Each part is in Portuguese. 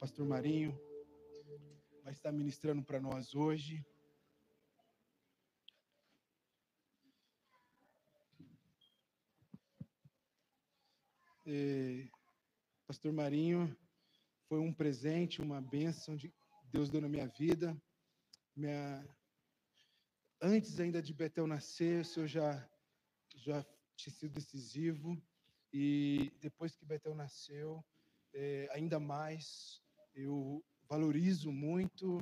pastor Marinho, vai estar ministrando para nós hoje. Pastor Marinho foi um presente, uma bênção que Deus deu na minha vida. Antes ainda de Betel nascer, o Senhor já tinha sido decisivo, e depois que Betel nasceu, ainda mais, eu valorizo muito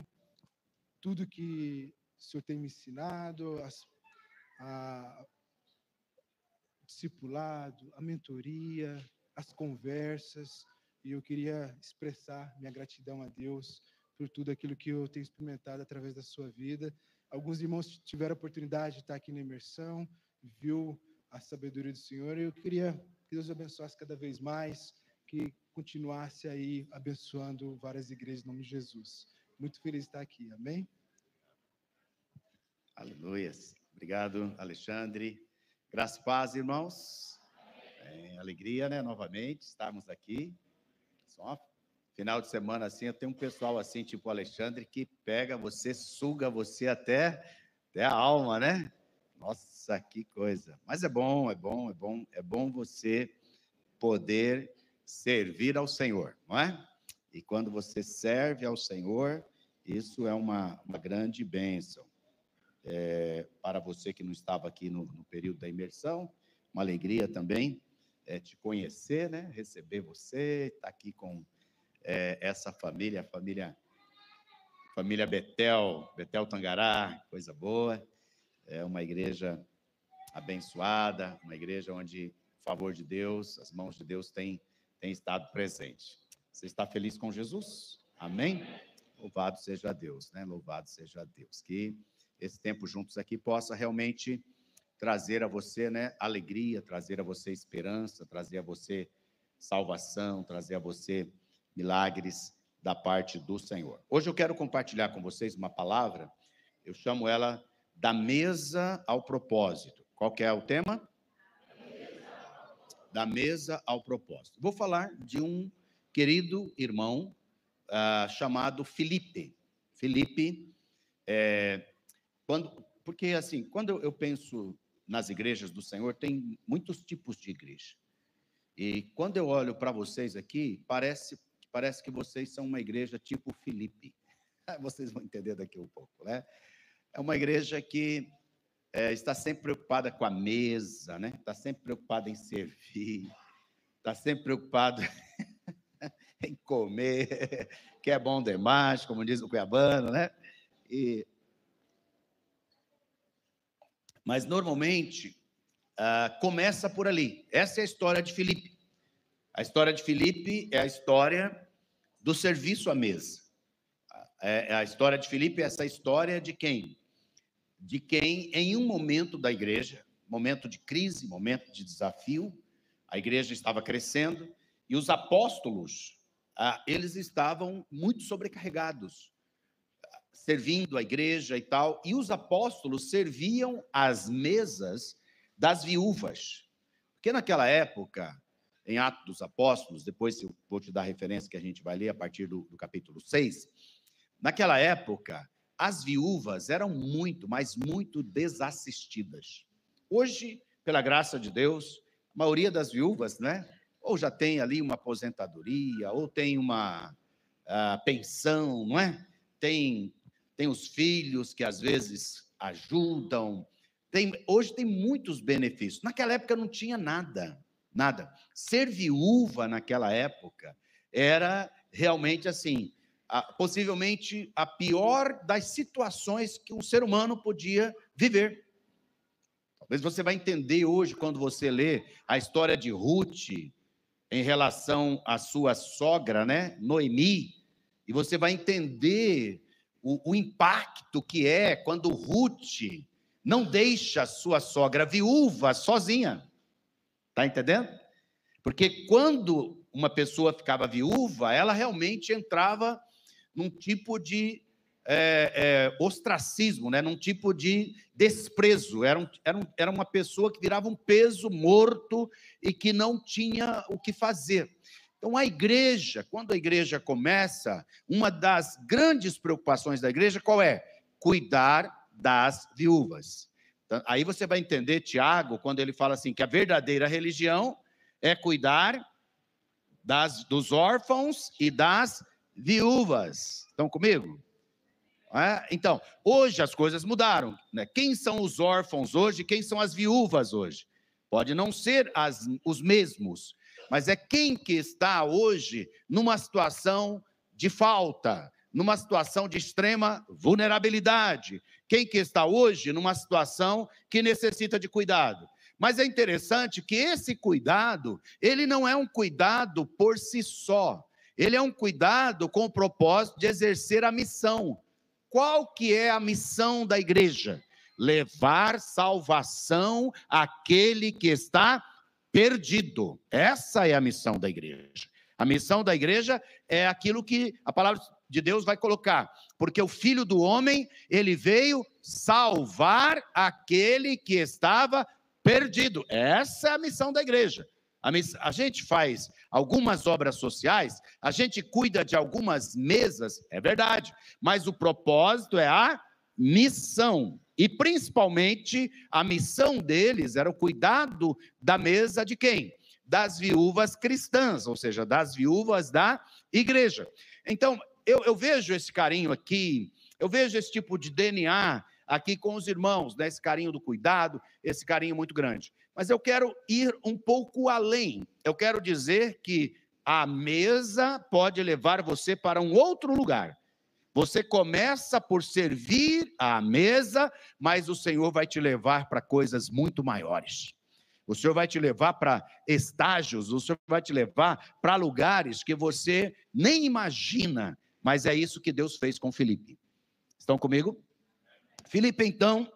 tudo que o Senhor tem me ensinado, a discipulado, a mentoria, as conversas, e eu queria expressar minha gratidão a Deus por tudo aquilo que eu tenho experimentado através da sua vida. Alguns irmãos tiveram a oportunidade de estar aqui na imersão, viu a sabedoria do Senhor, e eu queria que Deus abençoasse cada vez mais, que continuasse aí abençoando várias igrejas em nome de Jesus. Muito feliz de estar aqui, amém? Aleluia. Obrigado, Alexandre. Graça e paz, irmãos. Alegria, né, novamente, estarmos aqui. Só final de semana assim, eu tenho um pessoal assim, tipo o Alexandre, que pega você, suga você até a alma, né? Nossa, que coisa. Mas é bom você poder servir ao Senhor, não é? E quando você serve ao Senhor, isso é uma grande bênção. Para você que não estava aqui no período da imersão, uma alegria também te conhecer, né? Receber você, estar aqui com essa família, família Betel Tangará, coisa boa. É uma igreja abençoada, uma igreja onde o favor de Deus, as mãos de Deus têm estado presente. Você está feliz com Jesus? Amém? Louvado seja Deus, né? Louvado seja Deus. Que esse tempo juntos aqui possa realmente trazer a você, né, alegria, trazer a você esperança, trazer a você salvação, trazer a você milagres da parte do Senhor. Hoje eu quero compartilhar com vocês uma palavra, eu chamo ela da mesa ao propósito. Qual que é o tema? Da mesa ao propósito. Vou falar de um querido irmão chamado Felipe. Felipe, porque assim, quando eu penso nas igrejas do Senhor, tem muitos tipos de igreja. E quando eu olho para vocês aqui, parece que vocês são uma igreja tipo Felipe. Vocês vão entender daqui um pouco, né? É uma igreja que está sempre preocupada com a mesa, né? Está sempre preocupada em servir, está sempre preocupada em comer, que é bom demais, como diz o cuiabano, né? Mas, normalmente, começa por ali. Essa é a história de Felipe. A história de Felipe é a história do serviço à mesa. A história de Felipe é essa história de quem? De quem, em um momento da igreja, momento de crise, momento de desafio, a igreja estava crescendo e os apóstolos, eles estavam muito sobrecarregados, servindo a igreja e tal, e os apóstolos serviam as mesas das viúvas. Porque naquela época, em Atos dos Apóstolos, depois eu vou te dar a referência que a gente vai ler a partir do capítulo 6, naquela época, as viúvas eram muito, mas muito desassistidas. Hoje, pela graça de Deus, a maioria das viúvas, né, ou já tem ali uma aposentadoria, ou tem uma pensão, não é? Tem os filhos que às vezes ajudam. Hoje tem muitos benefícios. Naquela época não tinha nada. Ser viúva naquela época era realmente assim, possivelmente a pior das situações que um ser humano podia viver. Talvez você vai entender hoje, quando você lê a história de Ruth em relação à sua sogra, né, Noemi, e você vai entender o impacto que é quando Ruth não deixa a sua sogra viúva sozinha. Está entendendo? Porque quando uma pessoa ficava viúva, ela realmente entrava num tipo de ostracismo, né? Num tipo de desprezo. Era uma pessoa que virava um peso morto e que não tinha o que fazer. Então, a igreja, quando a igreja começa, uma das grandes preocupações da igreja, qual é? Cuidar das viúvas. Então, aí você vai entender Tiago, quando ele fala assim, que a verdadeira religião é cuidar dos órfãos e das viúvas. Estão comigo? Então, hoje as coisas mudaram, né? Quem são os órfãos hoje? Quem são as viúvas hoje? Pode não ser os mesmos, mas é quem que está hoje numa situação de falta, numa situação de extrema vulnerabilidade. Quem que está hoje numa situação que necessita de cuidado. Mas é interessante que esse cuidado, ele não é um cuidado por si só. Ele é um cuidado com o propósito de exercer a missão. Qual que é a missão da igreja? Levar salvação àquele que está perdido. Essa é a missão da igreja. A missão da igreja é aquilo que a palavra de Deus vai colocar. Porque o Filho do Homem, ele veio salvar aquele que estava perdido. Essa é a missão da igreja. A gente faz algumas obras sociais, a gente cuida de algumas mesas, é verdade, mas o propósito é a missão. E principalmente a missão deles era o cuidado da mesa de quem? Das viúvas cristãs, ou seja, das viúvas da igreja. Então, eu vejo esse carinho aqui, eu vejo esse tipo de DNA aqui com os irmãos, né? Esse carinho do cuidado, esse carinho muito grande. Mas eu quero ir um pouco além. Eu quero dizer que a mesa pode levar você para um outro lugar. Você começa por servir à mesa, mas o Senhor vai te levar para coisas muito maiores. O Senhor vai te levar para estágios, o Senhor vai te levar para lugares que você nem imagina. Mas é isso que Deus fez com Filipe. Estão comigo? Filipe, então,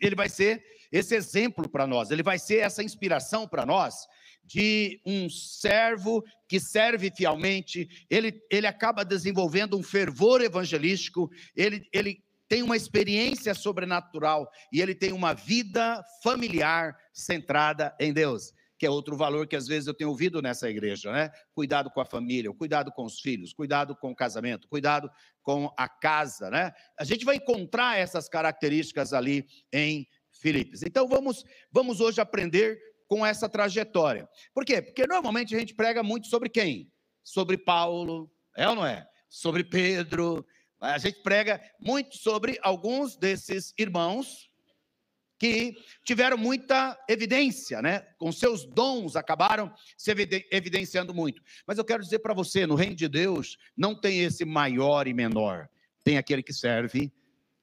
ele vai ser esse exemplo para nós, ele vai ser essa inspiração para nós, de um servo que serve fielmente, ele acaba desenvolvendo um fervor evangelístico, ele tem uma experiência sobrenatural, e ele tem uma vida familiar centrada em Deus, que é outro valor que às vezes eu tenho ouvido nessa igreja, né? Cuidado com a família, cuidado com os filhos, cuidado com o casamento, cuidado com a casa, né? A gente vai encontrar essas características ali em Filipos. Então vamos hoje aprender com essa trajetória. Por quê? Porque normalmente a gente prega muito sobre quem? Sobre Paulo, é ou não é? Sobre Pedro. A gente prega muito sobre alguns desses irmãos que tiveram muita evidência, né? Com seus dons acabaram se evidenciando muito. Mas eu quero dizer para você, no reino de Deus não tem esse maior e menor. Tem aquele que serve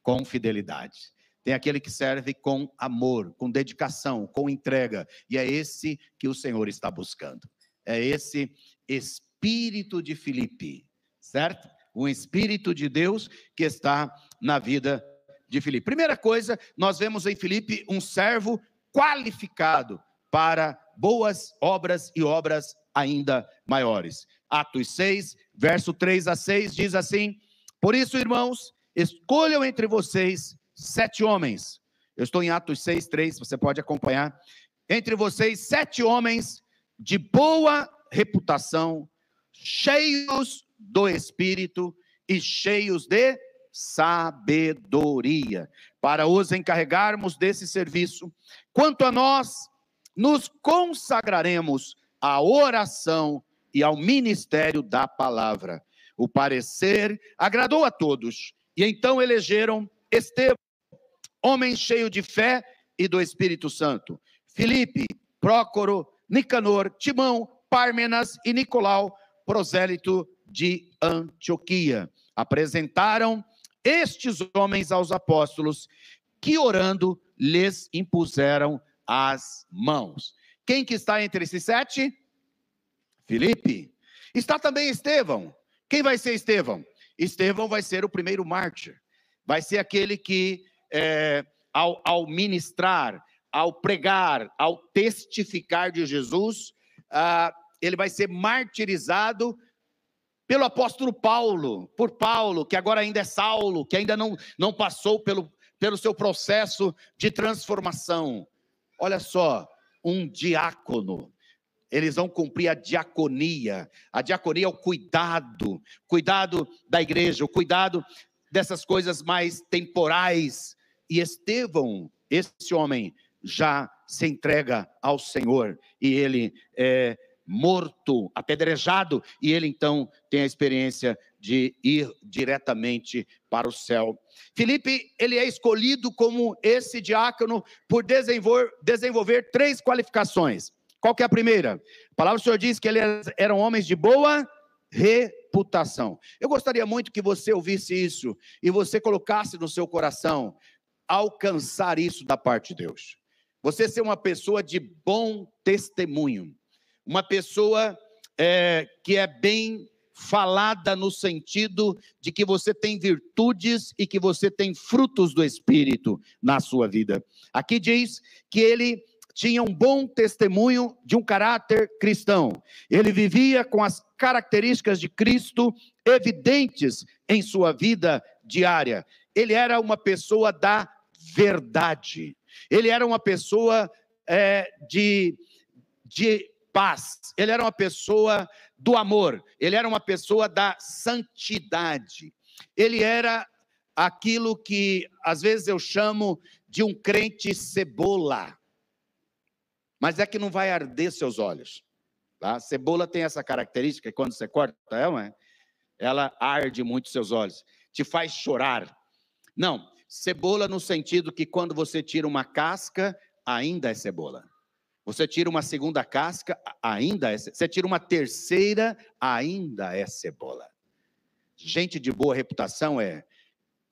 com fidelidade. Tem aquele que serve com amor, com dedicação, com entrega. E é esse que o Senhor está buscando. É esse espírito de Filipe, certo? Um espírito de Deus que está na vida de Filipe. Primeira coisa, nós vemos em Filipe um servo qualificado para boas obras e obras ainda maiores. Atos 6, verso 3 a 6, diz assim: por isso, irmãos, escolham entre vocês 7 homens. Eu estou em Atos 6, 3, você pode acompanhar. Entre vocês 7 homens de boa reputação, cheios do Espírito e cheios de sabedoria, para os encarregarmos desse serviço. Quanto a nós, nos consagraremos à oração e ao ministério da palavra. O parecer agradou a todos, e então elegeram Estevão, homem cheio de fé e do Espírito Santo, Filipe, Prócoro, Nicanor, Timão, Pármenas e Nicolau, prosélito de Antioquia. Apresentaram estes homens aos apóstolos, que orando lhes impuseram as mãos. Quem que está entre esses 7? Filipe. Está também Estevão. Quem vai ser Estevão? Estevão vai ser o primeiro mártir. Vai ser aquele que, ao ministrar, ao pregar, ao testificar de Jesus, ele vai ser martirizado pelo apóstolo Paulo, por Paulo, que agora ainda é Saulo, que ainda não passou pelo seu processo de transformação. Olha só, um diácono. eles vão cumprir a diaconia. A diaconia é o cuidado da igreja, o cuidado dessas coisas mais temporais. E Estevão, esse homem, já se entrega ao Senhor, e ele é morto, apedrejado, e ele então tem a experiência de ir diretamente para o céu. Filipe, ele é escolhido como esse diácono por desenvolver 3 qualificações. Qual que é a primeira? A palavra do Senhor diz que eles eram homens de boa reputação. Eu gostaria muito que você ouvisse isso e você colocasse no seu coração alcançar isso da parte de Deus. Você ser uma pessoa de bom testemunho, uma pessoa que é bem falada no sentido de que você tem virtudes e que você tem frutos do Espírito na sua vida. Aqui diz que ele tinha um bom testemunho de um caráter cristão. Ele vivia com as características de Cristo evidentes em sua vida diária. Ele era uma pessoa da verdade. Ele era uma pessoa de paz. Ele era uma pessoa do amor. Ele era uma pessoa da santidade. Ele era aquilo que às vezes eu chamo de um crente cebola. Mas é que não vai arder seus olhos. Tá? Cebola tem essa característica, que quando você corta ela arde muito seus olhos. Te faz chorar. Não, cebola no sentido que quando você tira uma casca, ainda é cebola. Você tira uma segunda casca, ainda é cebola. Você tira uma terceira, ainda é cebola. Gente de boa reputação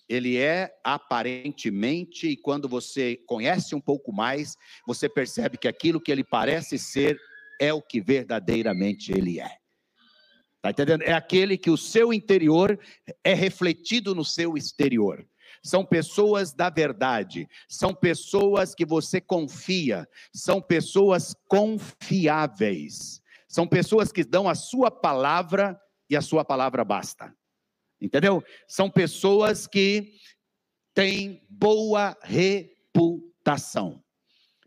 ele é aparentemente, e quando você conhece um pouco mais, você percebe que aquilo que ele parece ser é o que verdadeiramente ele é. Está entendendo? É aquele que o seu interior é refletido no seu exterior. São pessoas da verdade, são pessoas que você confia, são pessoas confiáveis, são pessoas que dão a sua palavra e a sua palavra basta. Entendeu? São pessoas que têm boa reputação.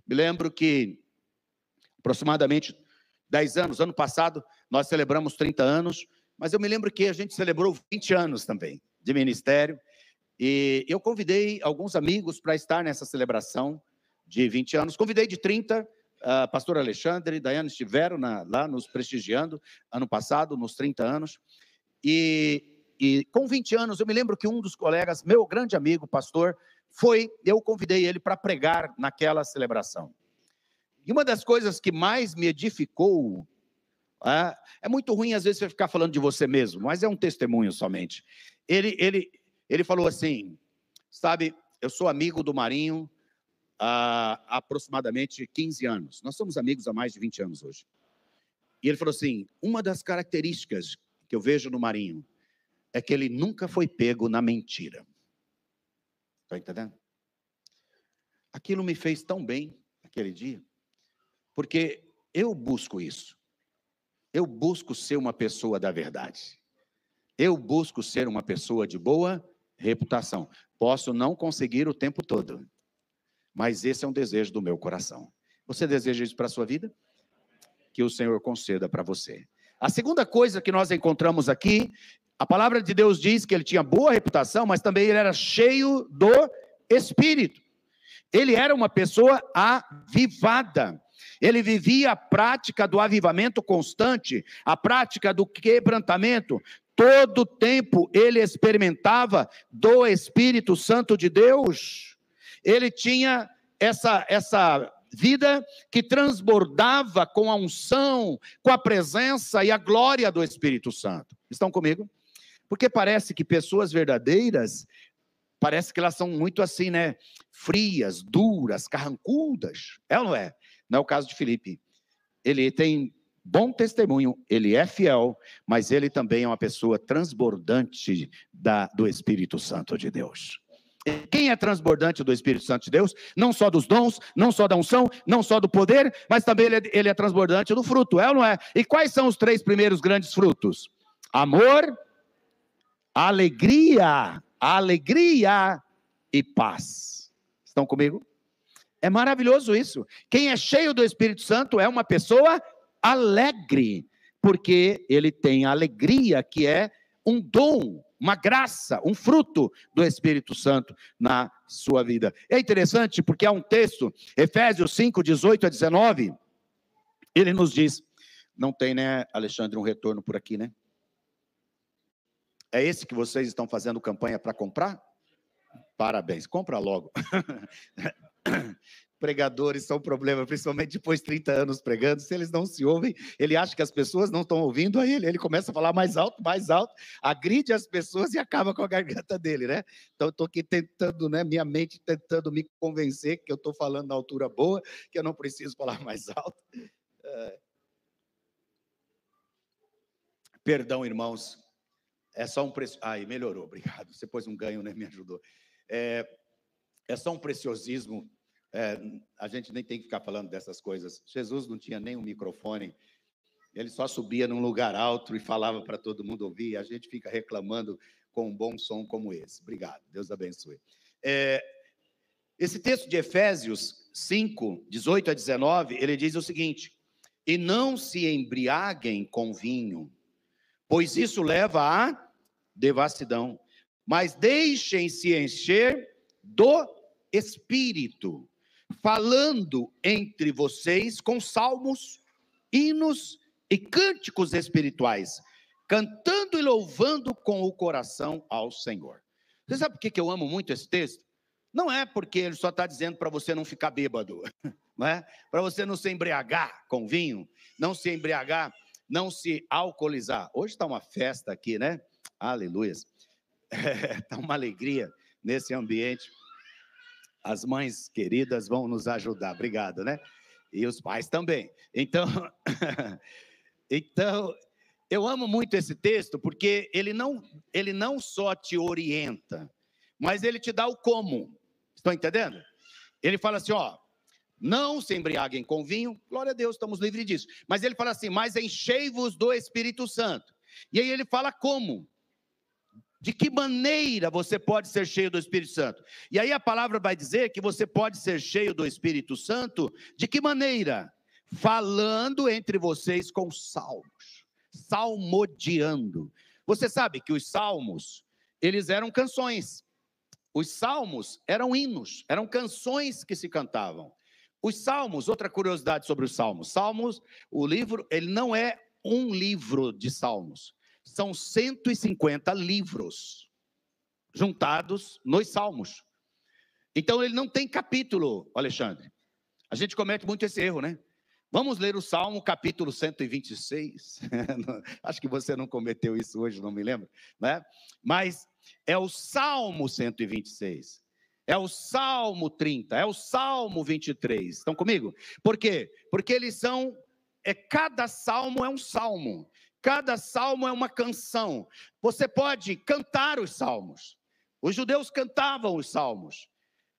Me lembro que aproximadamente 10 anos, ano passado, nós celebramos 30 anos, mas eu me lembro que a gente celebrou 20 anos também de ministério, e eu convidei alguns amigos para estar nessa celebração de 20 anos, convidei de 30, pastor Alexandre e Daiane estiveram lá nos prestigiando, ano passado, nos 30 anos, e com 20 anos, eu me lembro que um dos colegas, meu grande amigo, pastor, eu convidei ele para pregar naquela celebração. E uma das coisas que mais me edificou, é muito ruim às vezes você ficar falando de você mesmo, mas é um testemunho somente. Ele falou assim, sabe, eu sou amigo do Marinho há aproximadamente 15 anos. Nós somos amigos há mais de 20 anos hoje. E ele falou assim, uma das características que eu vejo no Marinho é que ele nunca foi pego na mentira. Está entendendo? Aquilo me fez tão bem naquele dia, porque eu busco isso. Eu busco ser uma pessoa da verdade. Eu busco ser uma pessoa de boa reputação. Posso não conseguir o tempo todo, mas esse é um desejo do meu coração. Você deseja isso para a sua vida? Que o Senhor conceda para você. A segunda coisa que nós encontramos aqui, a palavra de Deus diz que ele tinha boa reputação, mas também ele era cheio do Espírito. Ele era uma pessoa avivada. Ele vivia a prática do avivamento constante, a prática do quebrantamento. Todo o tempo ele experimentava do Espírito Santo de Deus. Ele tinha essa vida que transbordava com a unção, com a presença e a glória do Espírito Santo. Estão comigo? Porque parece que pessoas verdadeiras, parece que elas são muito assim, né? Frias, duras, carrancudas. É ou não é? Não é o caso de Filipe. Ele tem bom testemunho, ele é fiel, mas ele também é uma pessoa transbordante do Espírito Santo de Deus. Quem é transbordante do Espírito Santo de Deus? Não só dos dons, não só da unção, não só do poder, mas também ele é transbordante do fruto, é ou não é? E quais são os 3 primeiros grandes frutos? Amor, alegria e paz. Estão comigo? É maravilhoso isso. Quem é cheio do Espírito Santo é uma pessoa alegre, porque ele tem a alegria que é um dom, uma graça, um fruto do Espírito Santo na sua vida. É interessante porque há um texto, Efésios 5, 18 a 19, ele nos diz, não tem, né, Alexandre, um retorno por aqui, né? É esse que vocês estão fazendo campanha para comprar? Parabéns, compra logo. Pregadores são um problema, principalmente depois de 30 anos pregando. Se eles não se ouvem, ele acha que as pessoas não estão ouvindo, aí ele começa a falar mais alto, agride as pessoas e acaba com a garganta dele, né? Então, eu estou aqui tentando, né, minha mente tentando me convencer que eu estou falando na altura boa, que eu não preciso falar mais alto. Perdão, irmãos, é só um preço. Ai, melhorou, obrigado. Você pôs um ganho, né? Me ajudou. É só um preciosismo. A gente nem tem que ficar falando dessas coisas. Jesus não tinha nem um microfone, ele só subia num lugar alto e falava para todo mundo ouvir, e a gente fica reclamando com um bom som como esse. Obrigado, Deus abençoe. Esse texto de Efésios 5, 18 a 19, ele diz o seguinte: e não se embriaguem com vinho, pois isso leva à devassidão, mas deixem-se encher do Espírito, falando entre vocês com salmos, hinos e cânticos espirituais, cantando e louvando com o coração ao Senhor. Você sabe por que eu amo muito esse texto? Não é porque ele só está dizendo para você não ficar bêbado, não é? Para você não se embriagar com vinho, não se embriagar, não se alcoolizar. Hoje está uma festa aqui, né? Aleluia. Está uma alegria nesse ambiente. As mães queridas vão nos ajudar, obrigado, né? E os pais também. Então, eu amo muito esse texto, porque ele não só te orienta, mas ele te dá o como. Estão entendendo? Ele fala assim, ó, não se embriaguem com vinho, glória a Deus, estamos livres disso. Mas ele fala assim, mas enchei-vos do Espírito Santo. E aí ele fala como? De que maneira você pode ser cheio do Espírito Santo? E aí a palavra vai dizer que você pode ser cheio do Espírito Santo, de que maneira? Falando entre vocês com salmos, salmodiando. Você sabe que os salmos, eles eram canções. Os salmos eram hinos, eram canções que se cantavam. Os salmos, outra curiosidade sobre os salmos. Salmos, o livro, ele não é um livro de salmos. São 150 livros juntados nos salmos. Então, ele não tem capítulo, Alexandre. A gente comete muito esse erro, né? Vamos ler o Salmo, capítulo 126. Acho que você não cometeu isso hoje, não me lembro, né? Mas é o Salmo 126. É o Salmo 30, é o Salmo 23. Estão comigo? Por quê? Porque eles são... cada salmo é um salmo. Cada salmo é uma canção. Você pode cantar os salmos. Os judeus cantavam os salmos.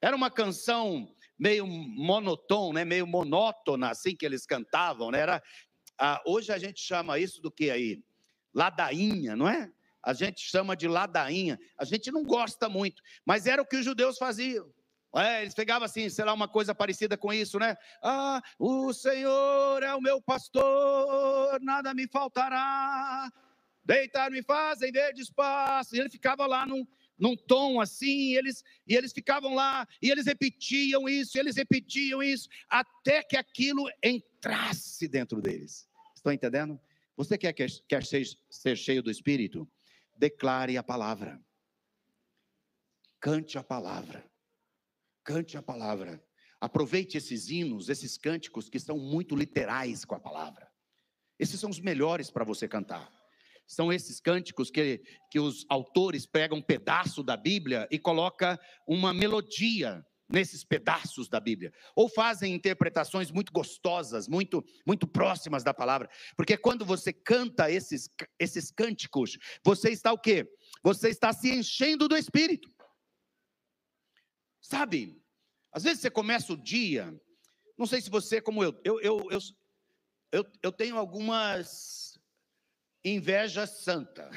Era uma canção meio monotona, né? Meio monótona, assim que eles cantavam, né? Hoje a gente chama isso do que aí? Ladainha, não é? A gente chama de ladainha. A gente não gosta muito, mas era o que os judeus faziam. Eles pegavam assim, sei lá, uma coisa parecida com isso, né? O Senhor é o meu pastor, nada me faltará. Deitar-me fazem verdes pastos. E ele ficava lá num tom assim, e eles ficavam lá, e eles repetiam isso, até que aquilo entrasse dentro deles. Estão entendendo? Você quer ser cheio do Espírito? Declare a palavra. Cante a palavra. Cante a palavra. Aproveite esses hinos, esses cânticos que são muito literais com a palavra. Esses são os melhores para você cantar. São esses cânticos que os autores pegam um pedaço da Bíblia e colocam uma melodia nesses pedaços da Bíblia. Ou fazem interpretações muito gostosas, muito, muito próximas da palavra. Porque quando você canta esses cânticos, você está o quê? Você está se enchendo do Espírito. Sabe, às vezes você começa o dia, não sei se você é como eu tenho algumas invejas santa.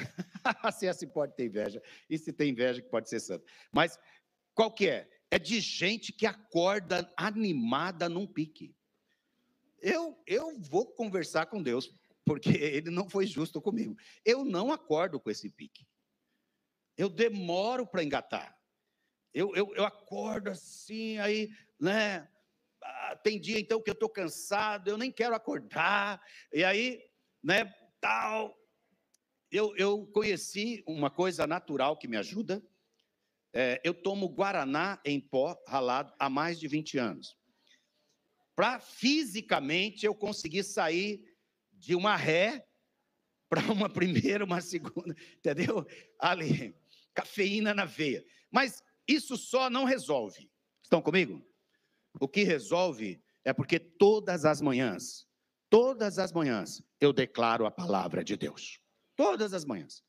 Se assim pode ter inveja, e se tem inveja que pode ser santa. Mas qual que é? É de gente que acorda animada num pique. eu vou conversar com Deus, porque Ele não foi justo comigo. Eu não acordo com esse pique. Eu demoro para engatar. Eu acordo assim, aí, né? Tem dia, então, que eu estou cansado, eu nem quero acordar. E aí, né, tal... Eu conheci uma coisa natural que me ajuda. Eu tomo guaraná em pó ralado há mais de 20 anos. Para fisicamente eu conseguir sair de uma ré para uma primeira, uma segunda, entendeu? Ali, cafeína na veia. Mas isso só não resolve. Estão comigo? O que resolve é porque todas as manhãs, eu declaro a palavra de Deus. Todas as manhãs.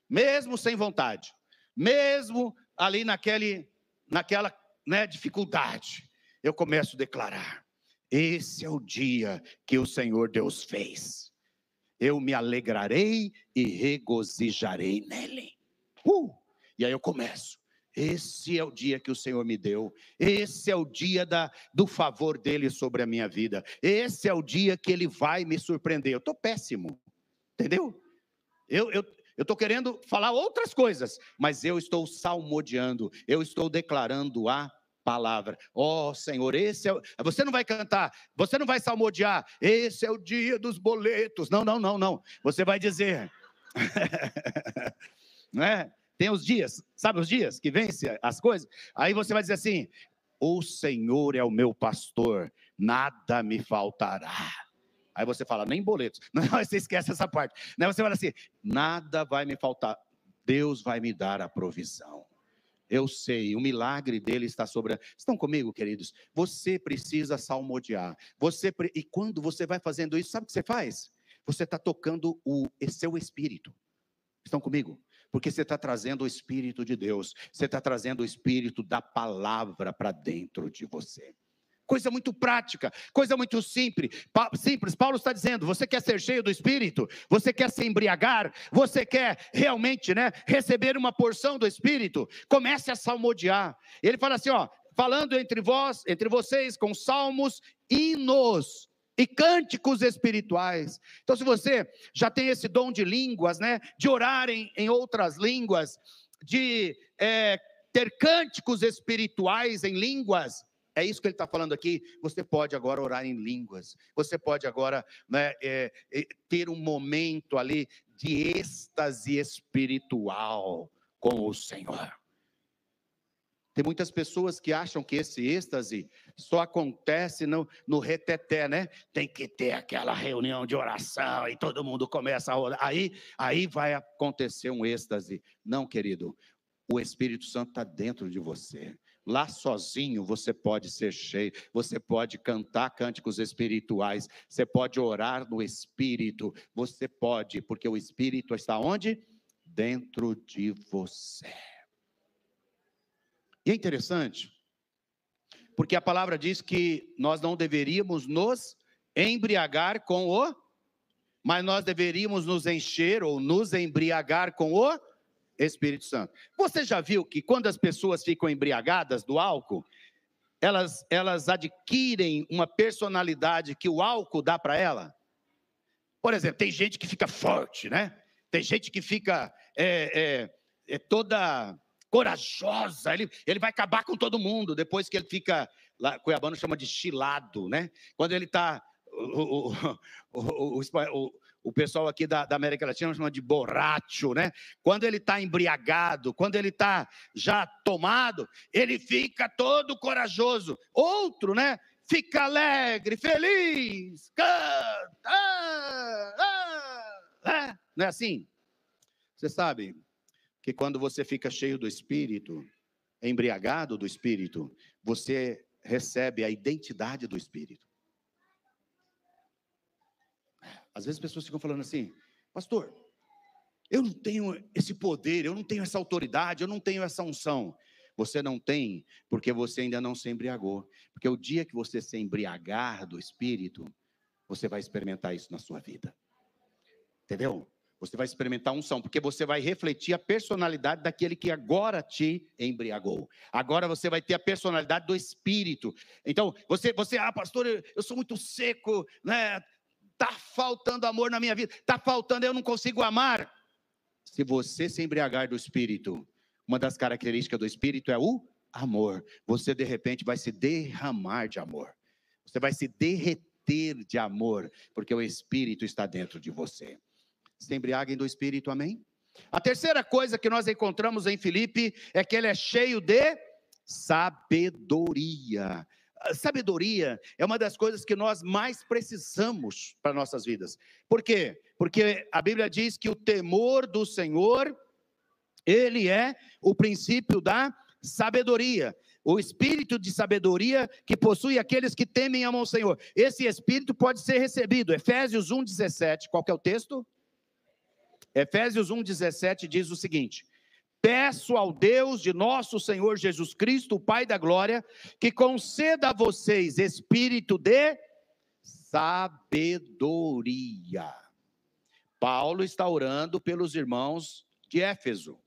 Mesmo sem vontade. Mesmo ali naquela, né, dificuldade. Eu começo a declarar. Esse é o dia que o Senhor Deus fez. Eu me alegrarei e regozijarei nele. E aí eu começo. Esse é o dia que o Senhor me deu. Esse é o dia do favor dele sobre a minha vida. Esse é o dia que ele vai me surpreender. Eu estou péssimo. Entendeu? Eu estou querendo falar outras coisas, mas eu estou salmodiando, eu estou declarando a palavra. Ó Senhor, você não vai cantar, você não vai salmodiar, esse é o dia dos boletos. Não. Você vai dizer, não é? Tem os dias, sabe os dias que vence as coisas? Aí você vai dizer assim, o Senhor é o meu pastor, nada me faltará. Aí você fala, nem boletos. Não, você esquece essa parte. Não, você fala assim, nada vai me faltar. Deus vai me dar a provisão. Eu sei, o milagre dele está sobre... Estão comigo, queridos? Você precisa salmodiar. E quando você vai fazendo isso, sabe o que você faz? Você está tocando o seu espírito. Estão comigo? Porque você está trazendo o Espírito de Deus. Você está trazendo o Espírito da palavra para dentro de você. Coisa muito prática, coisa muito simples. Paulo está dizendo, você quer ser cheio do Espírito? Você quer se embriagar? Você quer realmente, né, receber uma porção do Espírito? Comece a salmodiar. Ele fala assim, ó, falando entre vocês com salmos, hinos e cânticos espirituais. Então, se você já tem esse dom de línguas, né, de orar em outras línguas, de ter cânticos espirituais em línguas, é isso que ele está falando aqui. Você pode agora orar em línguas. Você pode agora, né, ter um momento ali de êxtase espiritual com o Senhor. Tem muitas pessoas que acham que esse êxtase só acontece no reteté, né? Tem que ter aquela reunião de oração e todo mundo começa a orar. Aí vai acontecer um êxtase. Não, querido. O Espírito Santo está dentro de você. Lá sozinho você pode ser cheio, você pode cantar cânticos espirituais, você pode orar no Espírito, você pode, porque o Espírito está onde? Dentro de você. E é interessante, porque a palavra diz que nós não deveríamos nos embriagar com mas nós deveríamos nos encher ou nos embriagar com o Espírito Santo. Você já viu que quando as pessoas ficam embriagadas do álcool, elas adquirem uma personalidade que o álcool dá para ela? Por exemplo, tem gente que fica forte, né? Tem gente que fica toda corajosa, ele vai acabar com todo mundo, depois que ele fica, lá, cuiabano chama de chilado, né? Quando ele está... O pessoal aqui da América Latina chama de borracho, né? Quando ele está embriagado, quando ele está já tomado, ele fica todo corajoso. Outro, né? Fica alegre, feliz, canta. Não é assim? Você sabe que quando você fica cheio do Espírito, embriagado do Espírito, você recebe a identidade do Espírito. Às vezes as pessoas ficam falando assim, pastor, eu não tenho esse poder, eu não tenho essa autoridade, eu não tenho essa unção. Você não tem, porque você ainda não se embriagou. Porque o dia que você se embriagar do Espírito, você vai experimentar isso na sua vida. Entendeu? Você vai experimentar unção, porque você vai refletir a personalidade daquele que agora te embriagou. Agora você vai ter a personalidade do Espírito. Então, você, pastor, eu sou muito seco, né? Está faltando amor na minha vida, está faltando, eu não consigo amar. Se você se embriagar do Espírito, uma das características do Espírito é o amor. Você, de repente, vai se derramar de amor. Você vai se derreter de amor, porque o Espírito está dentro de você. Se embriaguem do Espírito, amém? A terceira coisa que nós encontramos em Filipe é que ele é cheio de sabedoria. A sabedoria é uma das coisas que nós mais precisamos para nossas vidas. Por quê? Porque a Bíblia diz que o temor do Senhor, ele é o princípio da sabedoria. O espírito de sabedoria que possui aqueles que temem a mão Senhor. Esse espírito pode ser recebido. Efésios 1:17, qual que é o texto? Efésios 1:17 diz o seguinte: peço ao Deus de nosso Senhor Jesus Cristo, o Pai da glória, que conceda a vocês espírito de sabedoria. Paulo está orando pelos irmãos de Éfeso,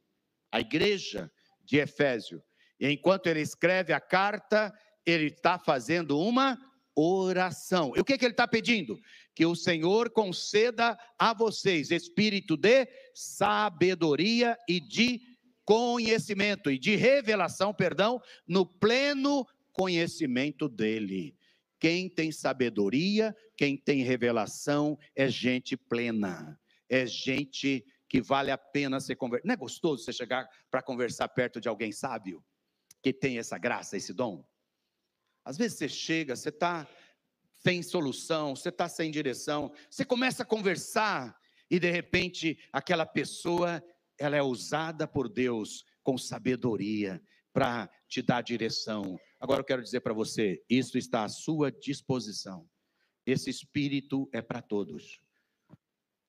a igreja de Efésio. E enquanto ele escreve a carta, ele está fazendo uma oração. E o que ele está pedindo? Que o Senhor conceda a vocês espírito de sabedoria e de conhecimento, e de revelação, no pleno conhecimento dele. Quem tem sabedoria, quem tem revelação, é gente plena, é gente que vale a pena ser conversado. Não é gostoso você chegar para conversar perto de alguém sábio, que tem essa graça, esse dom? Às vezes você chega, você está sem solução, você está sem direção, você começa a conversar e de repente aquela pessoa, ela é usada por Deus com sabedoria para te dar direção. Agora eu quero dizer para você, isso está à sua disposição. Esse espírito é para todos.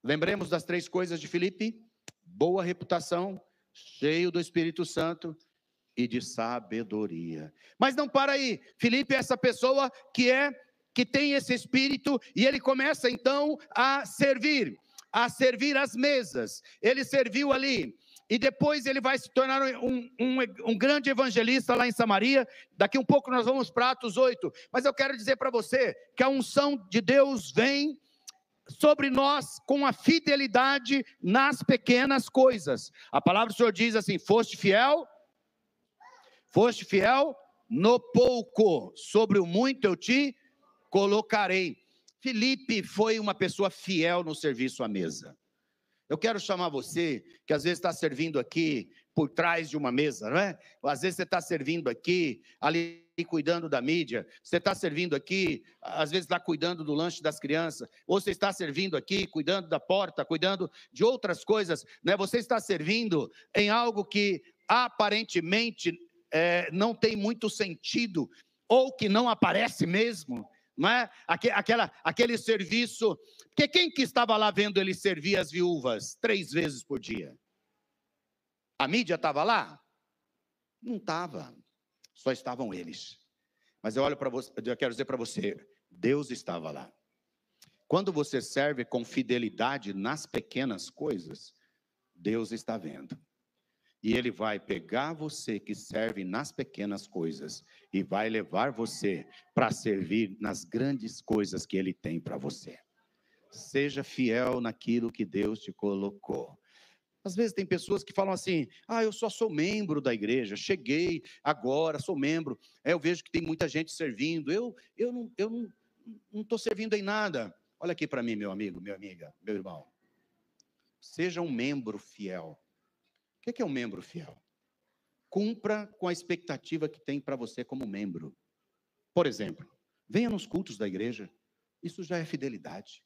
Lembremos das 3 coisas de Filipe: boa reputação, cheio do Espírito Santo e de sabedoria. Mas não para aí. Filipe é essa pessoa que tem esse espírito, e ele começa então a servir as mesas. Ele serviu ali, e depois ele vai se tornar um grande evangelista lá em Samaria. Daqui um pouco nós vamos para Atos 8, mas eu quero dizer para você que a unção de Deus vem sobre nós com a fidelidade nas pequenas coisas. A palavra do Senhor diz assim: foste fiel no pouco, sobre o muito eu te colocarei. Filipe foi uma pessoa fiel no serviço à mesa. Eu quero chamar você, que às vezes está servindo aqui por trás de uma mesa, não é? Ou às vezes você está servindo aqui, ali cuidando da mídia, você está servindo aqui, às vezes lá cuidando do lanche das crianças, ou você está servindo aqui, cuidando da porta, cuidando de outras coisas, né? Você está servindo em algo que aparentemente não tem muito sentido, ou que não aparece mesmo, não é? Aquele serviço, porque quem que estava lá vendo ele servir as viúvas 3 vezes por dia? A mídia estava lá? Não estava, só estavam eles. Mas eu quero dizer para você, Deus estava lá. Quando você serve com fidelidade nas pequenas coisas, Deus está vendo. E Ele vai pegar você que serve nas pequenas coisas e vai levar você para servir nas grandes coisas que Ele tem para você. Seja fiel naquilo que Deus te colocou. Às vezes tem pessoas que falam assim: eu só sou membro da igreja, cheguei agora, sou membro. Eu vejo que tem muita gente servindo, eu não estou servindo em nada. Olha aqui para mim, meu amigo, minha amiga, meu irmão. Seja um membro fiel. O que é um membro fiel? Cumpra com a expectativa que tem para você como membro. Por exemplo, venha nos cultos da igreja. Isso já é fidelidade.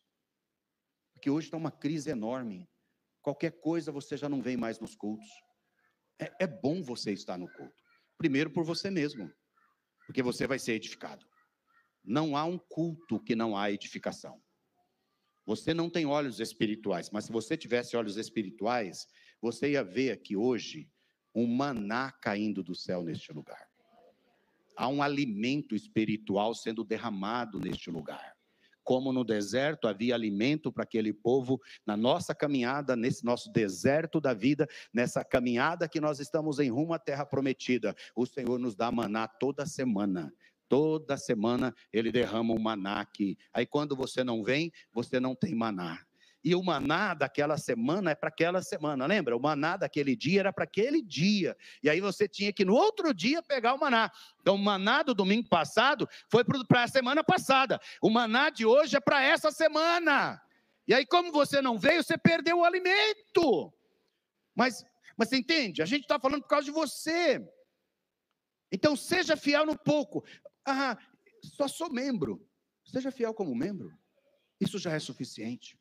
Porque hoje está uma crise enorme. Qualquer coisa você já não vem mais nos cultos. É bom você estar no culto. Primeiro por você mesmo, porque você vai ser edificado. Não há um culto que não há edificação. Você não tem olhos espirituais, mas se você tivesse olhos espirituais, você ia ver aqui hoje um maná caindo do céu neste lugar. Há um alimento espiritual sendo derramado neste lugar. como no deserto havia alimento para aquele povo, na nossa caminhada, nesse nosso deserto da vida, nessa caminhada que nós estamos em rumo à terra prometida, o Senhor nos dá maná toda semana. Toda semana Ele derrama um maná aqui. Aí quando você não vem, você não tem maná. E o maná daquela semana é para aquela semana, lembra? O maná daquele dia era para aquele dia. E aí você tinha que no outro dia pegar o maná. Então o maná do domingo passado foi para a semana passada. O maná de hoje é para essa semana. E aí como você não veio, você perdeu o alimento. Mas você entende? A gente está falando por causa de você. Então seja fiel no pouco. Ah, só sou membro. Seja fiel como membro. Isso já é suficiente.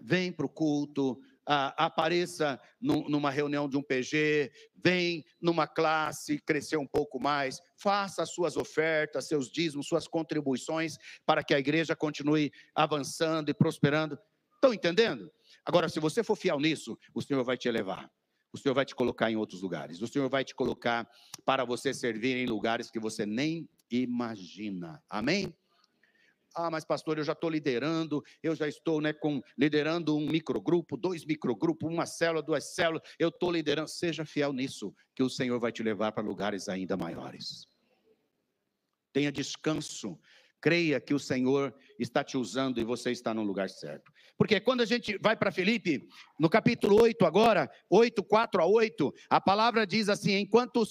Vem para o culto, apareça numa reunião de um PG, vem numa classe, crescer um pouco mais, faça as suas ofertas, seus dízimos, suas contribuições, para que a igreja continue avançando e prosperando. Estão entendendo? Agora, se você for fiel nisso, o Senhor vai te elevar. O Senhor vai te colocar em outros lugares. O Senhor vai te colocar para você servir em lugares que você nem imagina. Amém? Ah, mas pastor, eu já estou liderando, eu já estou liderando um microgrupo, 2 microgrupos, uma célula, 2 células, eu estou liderando. Seja fiel nisso, que o Senhor vai te levar para lugares ainda maiores. Tenha descanso, creia que o Senhor está te usando e você está no lugar certo. Porque quando a gente vai para Filipe, no capítulo 8 agora, 8, 4 a 8, a palavra diz assim, enquanto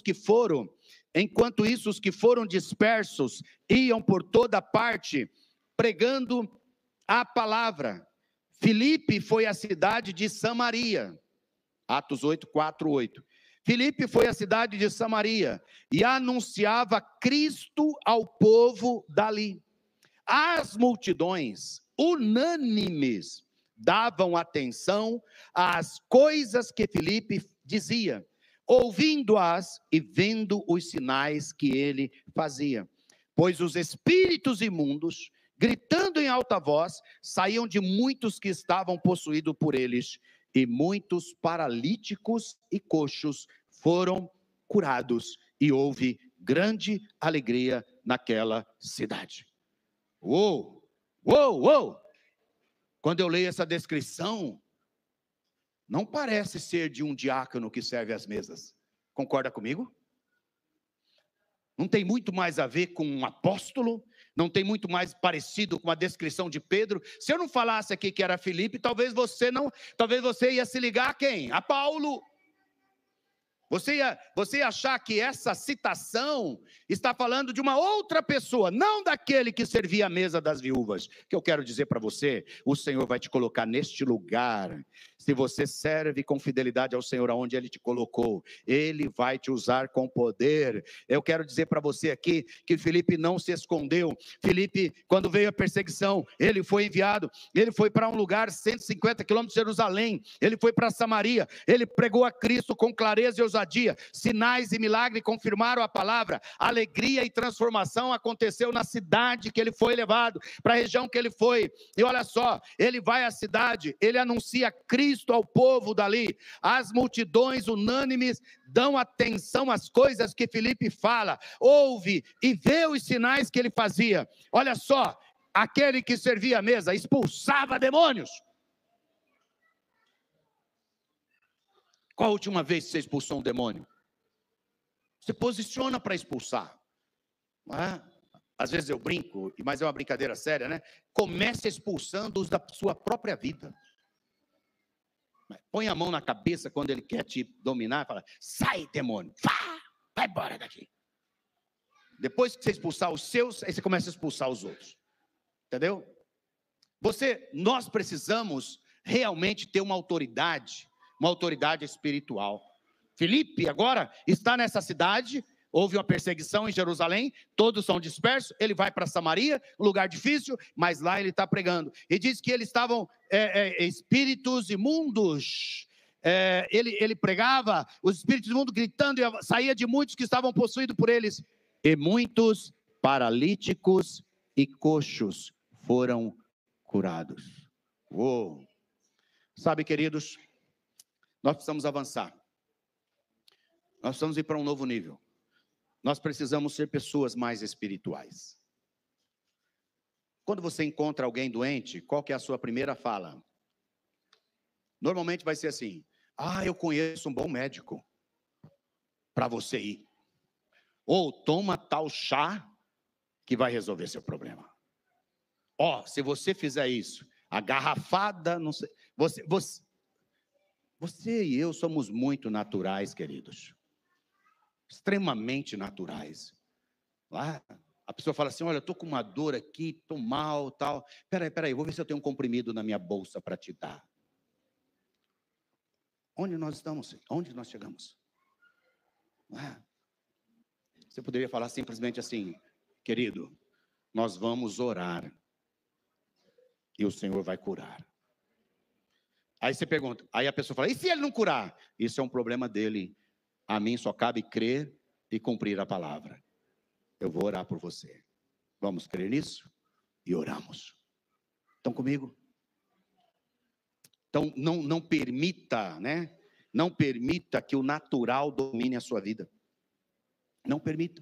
isso os que foram dispersos iam por toda parte, pregando a palavra. Filipe foi à cidade de Samaria. Atos 8, 4, 8. Filipe foi à cidade de Samaria e anunciava Cristo ao povo dali. As multidões, unânimes, davam atenção às coisas que Filipe dizia, ouvindo-as e vendo os sinais que ele fazia. Pois os espíritos imundos, gritando em alta voz, saíam de muitos que estavam possuídos por eles, e muitos paralíticos e coxos foram curados, e houve grande alegria naquela cidade. Uou, uou, uou! Quando eu leio essa descrição, não parece ser de um diácono que serve às mesas. Concorda comigo? Não tem muito mais a ver com um apóstolo, não tem muito mais parecido com a descrição de Pedro. Se eu não falasse aqui que era Filipe, talvez você ia se ligar a quem? A Paulo. Você ia achar que essa citação está falando de uma outra pessoa, não daquele que servia à mesa das viúvas. O que eu quero dizer para você, o Senhor vai te colocar neste lugar. Se você serve com fidelidade ao Senhor aonde Ele te colocou, Ele vai te usar com poder. Eu quero dizer para você aqui que Filipe não se escondeu. Filipe, quando veio a perseguição, ele foi enviado, ele foi para um lugar 150 quilômetros de Jerusalém, ele foi para Samaria, ele pregou a Cristo com clareza e ousadia, sinais e milagres confirmaram a palavra, alegria e transformação aconteceu na cidade que ele foi levado, para a região que ele foi, e olha só, ele vai à cidade, ele anuncia Cristo ao povo dali, as multidões unânimes dão atenção às coisas que Filipe fala, ouve e vê os sinais que ele fazia. Olha só, aquele que servia a mesa expulsava demônios. Qual a última vez que você expulsou um demônio? Você posiciona para expulsar. Não é? Às vezes eu brinco, mas é uma brincadeira séria, né? Comece expulsando os da sua própria vida. Põe a mão na cabeça quando ele quer te dominar e fala, sai demônio, vai embora daqui. Depois que você expulsar os seus, aí você começa a expulsar os outros. Entendeu? Nós precisamos realmente ter uma autoridade espiritual. Filipe agora está nessa cidade, houve uma perseguição em Jerusalém, todos são dispersos, ele vai para Samaria, um lugar difícil, mas lá ele está pregando. E diz que eles estavam espíritos imundos. Ele pregava, os espíritos imundos gritando, e saía de muitos que estavam possuídos por eles. E muitos paralíticos e coxos foram curados. Uou! Sabe, queridos, nós precisamos avançar. Nós precisamos ir para um novo nível. Nós precisamos ser pessoas mais espirituais. Quando você encontra alguém doente, qual que é a sua primeira fala? Normalmente vai ser assim: ah, eu conheço um bom médico para você ir. Ou toma tal chá que vai resolver seu problema. Ó, se você fizer isso, a garrafada, não sei, você e eu somos muito naturais, queridos. Extremamente naturais. Lá, a pessoa fala assim: olha, eu estou com uma dor aqui, estou mal, tal. Peraí, vou ver se eu tenho um comprimido na minha bolsa para te dar. Onde nós estamos? Onde nós chegamos? Você poderia falar simplesmente assim: querido, nós vamos orar e o Senhor vai curar. Aí você pergunta, aí a pessoa fala: e se ele não curar? Isso é um problema dele. A mim só cabe crer e cumprir a palavra. Eu vou orar por você. Vamos crer nisso? E oramos. Estão comigo? Então, não permita, né? Não permita que o natural domine a sua vida. Não permita.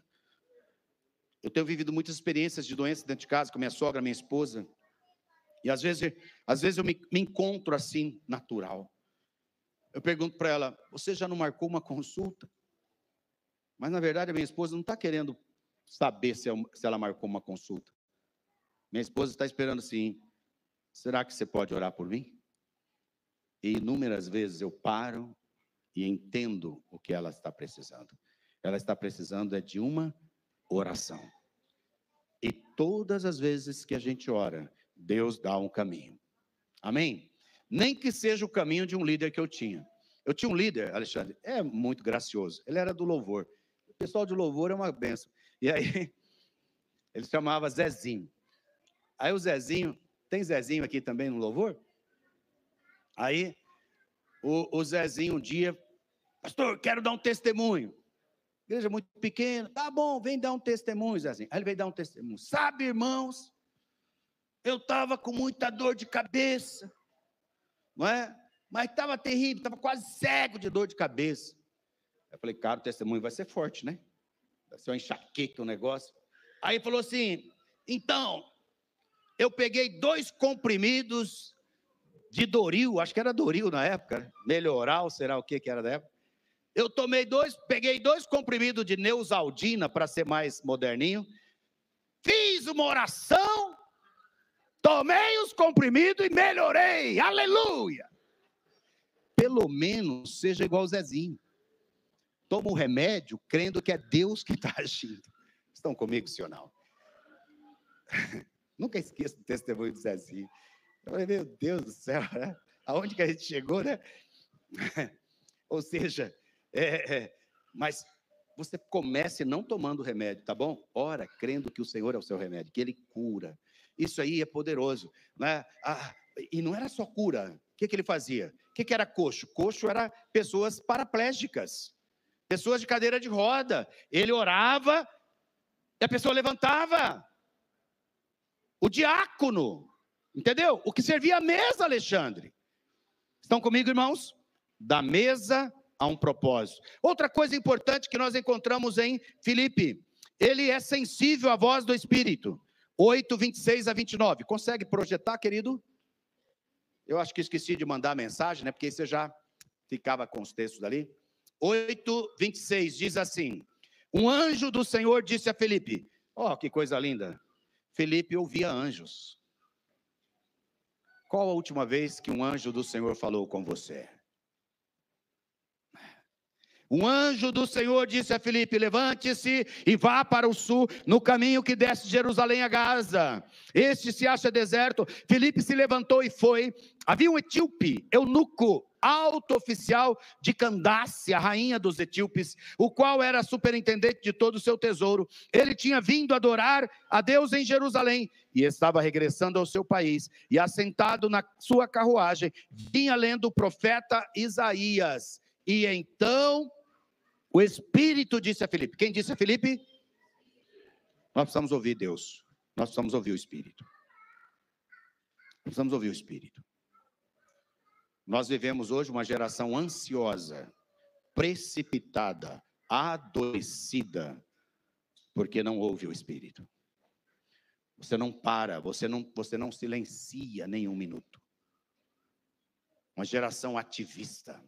Eu tenho vivido muitas experiências de doença dentro de casa com minha sogra, minha esposa. E às vezes eu me encontro assim, natural. Eu pergunto para ela: você já não marcou uma consulta? Mas na verdade a minha esposa não está querendo saber se ela marcou uma consulta. Minha esposa está esperando assim: será que você pode orar por mim? E inúmeras vezes eu paro e entendo o que ela está precisando. Ela está precisando é de uma oração. E todas as vezes que a gente ora, Deus dá um caminho. Amém? Nem que seja o caminho de um líder que eu tinha. Eu tinha um líder, Alexandre, é muito gracioso. Ele era do louvor. O pessoal de louvor é uma bênção. E aí, ele chamava Zezinho. Aí o Zezinho, tem Zezinho aqui também no louvor? Aí, o Zezinho um dia: pastor, quero dar um testemunho. Igreja muito pequena. Tá bom, vem dar um testemunho, Zezinho. Aí ele veio dar um testemunho. Sabe, irmãos, eu estava com muita dor de cabeça, não é? Mas estava terrível, estava quase cego de dor de cabeça. Eu falei: cara, o testemunho vai ser forte, né? Vai ser uma enxaqueca o negócio. Aí ele falou assim: então, eu peguei 2 comprimidos de Doril, acho que era Doril na época, Melhoral, será o que era da época. Eu peguei 2 comprimidos de Neosaldina, para ser mais moderninho, fiz uma oração, tomei os comprimidos e melhorei, aleluia. Pelo menos seja igual o Zezinho. Toma o remédio crendo que é Deus que está agindo. Estão comigo, sim ou não? Nunca esqueço do testemunho do Zezinho. Eu falei: meu Deus do céu, né? Aonde que a gente chegou, né? Ou seja, mas você comece não tomando remédio, tá bom? Ora, crendo que o Senhor é o seu remédio, que Ele cura. Isso aí é poderoso, né? E não era só cura. O que Ele fazia? O que era coxo? Coxo era pessoas paraplégicas, pessoas de cadeira de roda. Ele orava e a pessoa levantava. O diácono, entendeu? O que servia a mesa, Alexandre. Estão comigo, irmãos? Da mesa a um propósito. Outra coisa importante que nós encontramos em Filipe: ele é sensível à voz do Espírito. 8, 26 a 29. Consegue projetar, querido? Eu acho que esqueci de mandar a mensagem, né? Porque você já ficava com os textos ali. 8, 26 diz assim: um anjo do Senhor disse a Filipe. Ó, que coisa linda. Filipe ouvia anjos. Qual a última vez que um anjo do Senhor falou com você? Um anjo do Senhor disse a Filipe: levante-se e vá para o sul, no caminho que desce de Jerusalém a Gaza. Este se acha deserto. Filipe se levantou e foi. Havia um etíope, eunuco, alto oficial de Candace, a rainha dos etíopes, o qual era superintendente de todo o seu tesouro. Ele tinha vindo adorar a Deus em Jerusalém e estava regressando ao seu país. E assentado na sua carruagem, vinha lendo o profeta Isaías. E então o Espírito disse a Filipe. Quem disse a Filipe? Nós precisamos ouvir Deus. Nós precisamos ouvir o Espírito. Precisamos ouvir o Espírito. Nós vivemos hoje uma geração ansiosa, precipitada, adoecida, porque não ouve o Espírito. Você não para, você não silencia nem um minuto. Uma geração ativista.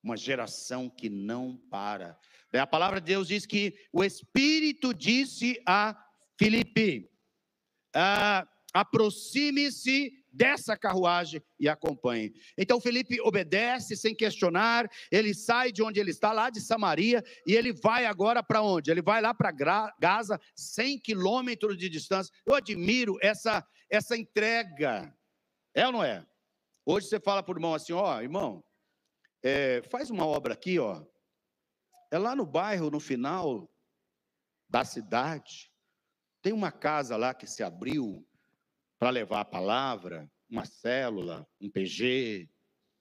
Uma geração que não para. A palavra de Deus diz que o Espírito disse a Filipe: aproxime-se dessa carruagem e acompanhe. Então Filipe obedece sem questionar, ele sai de onde ele está, lá de Samaria, e ele vai agora para onde? Ele vai lá para Gaza, 100 quilômetros de distância. Eu admiro essa entrega, é ou não é? Hoje você fala para o irmão assim: ó, irmão, faz uma obra aqui, ó, é lá no bairro, no final da cidade, tem uma casa lá que se abriu para levar a palavra, uma célula, um PG,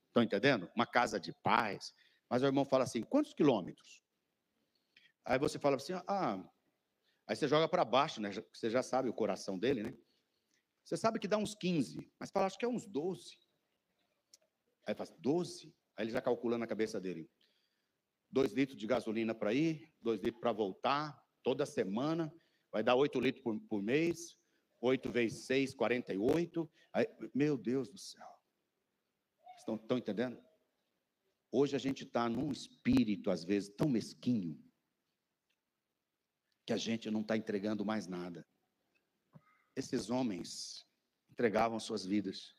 estão entendendo? Uma casa de paz. Mas o irmão fala assim: quantos quilômetros? Aí você fala assim: aí você joga para baixo, né? Você já sabe o coração dele, né? Você sabe que dá uns 15, mas fala, acho que é uns 12. Aí fala, 12? Aí ele já calcula na cabeça dele: 2 litros de gasolina para ir, 2 litros para voltar, toda semana, vai dar 8 litros por mês, 8 vezes 6, 48. Aí, meu Deus do céu. Estão entendendo? Hoje a gente está num espírito, às vezes, tão mesquinho, que a gente não está entregando mais nada. Esses homens entregavam suas vidas,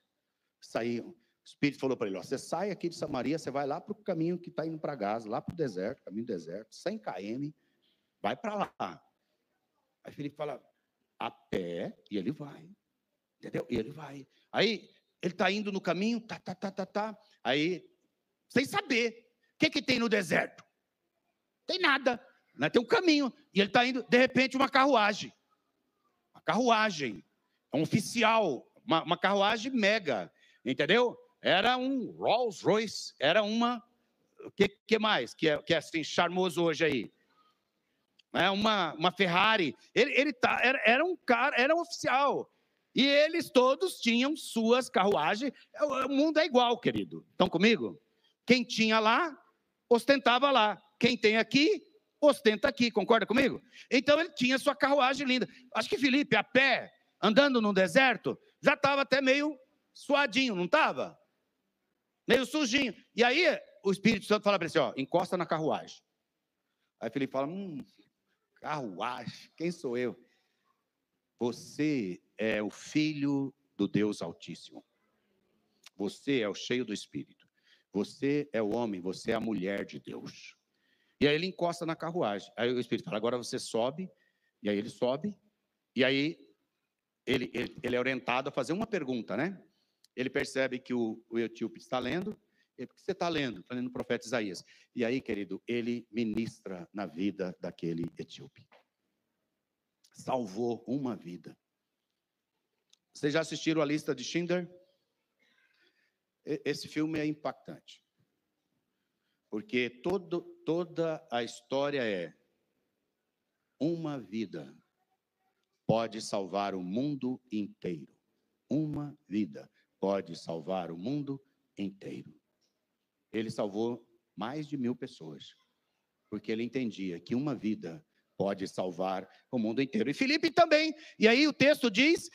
saíam. O Espírito falou para ele: ó, você sai aqui de Samaria, você vai lá para o caminho que está indo para Gaza, lá para o deserto, caminho do deserto, 100 km, vai para lá. Aí Filipe fala: a pé, e ele vai, entendeu? E ele vai. Aí ele está indo no caminho, aí, sem saber, o que tem no deserto? Tem nada, né? Tem um caminho, e ele está indo, de repente, uma carruagem, é um oficial, uma carruagem mega, entendeu? Era um Rolls Royce, era uma, o que mais, que é assim, charmoso hoje aí? Uma Ferrari. Era um cara, era um oficial. E eles todos tinham suas carruagens. O mundo é igual, querido. Estão comigo? Quem tinha lá, ostentava lá. Quem tem aqui, ostenta aqui. Concorda comigo? Então ele tinha sua carruagem linda. Acho que Filipe, a pé, andando no deserto, já estava até meio suadinho, não estava? Meio sujinho. E aí o Espírito Santo fala para ele assim: ó, encosta na carruagem. Aí Filipe fala: carruagem, quem sou eu? Você é o filho do Deus Altíssimo. Você é o cheio do Espírito. Você é o homem, você é a mulher de Deus. E aí ele encosta na carruagem. Aí o Espírito fala: agora você sobe. E aí ele sobe. E aí ele é orientado a fazer uma pergunta, né? Ele percebe que o etíope está lendo. Por que você está lendo? Está lendo o profeta Isaías. E aí, querido, ele ministra na vida daquele etíope. Salvou uma vida. Vocês já assistiram a lista de Schindler? Esse filme é impactante. Porque toda a história é: uma vida pode salvar o mundo inteiro. Uma vida pode salvar o mundo inteiro. Ele salvou mais de 1000 pessoas, porque ele entendia que uma vida pode salvar o mundo inteiro. E Filipe também. E aí o texto diz,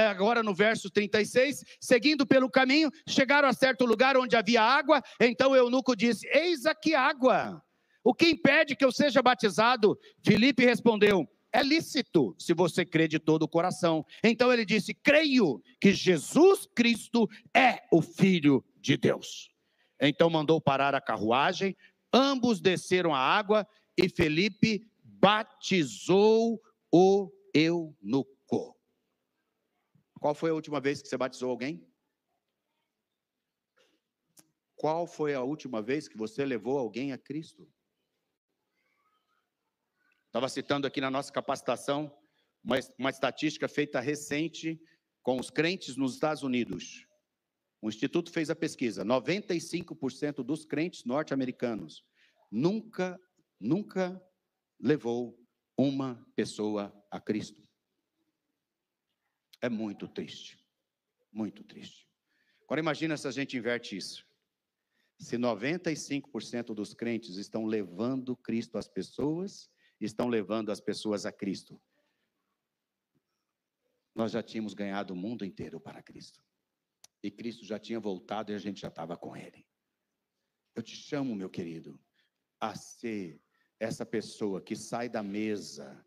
agora no verso 36, seguindo pelo caminho, chegaram a certo lugar onde havia água. Então o eunuco disse: eis aqui água. O que impede que eu seja batizado? Filipe respondeu: é lícito, se você crê de todo o coração. Então ele disse: creio que Jesus Cristo é o Filho de Deus. Então mandou parar a carruagem, ambos desceram a água e Filipe batizou o eunuco. Qual foi a última vez que você batizou alguém? Qual foi a última vez que você levou alguém a Cristo? Estava citando aqui na nossa capacitação uma estatística feita recente com os crentes nos Estados Unidos. O Instituto fez a pesquisa: 95% dos crentes norte-americanos nunca levou uma pessoa a Cristo. É muito triste, muito triste. Agora imagina se a gente inverte isso. Se 95% dos crentes estão levando Cristo às pessoas, estão levando as pessoas a Cristo. nós já tínhamos ganhado o mundo inteiro para Cristo. E Cristo já tinha voltado e a gente já estava com Ele. Eu te chamo, meu querido, a ser essa pessoa que sai da mesa,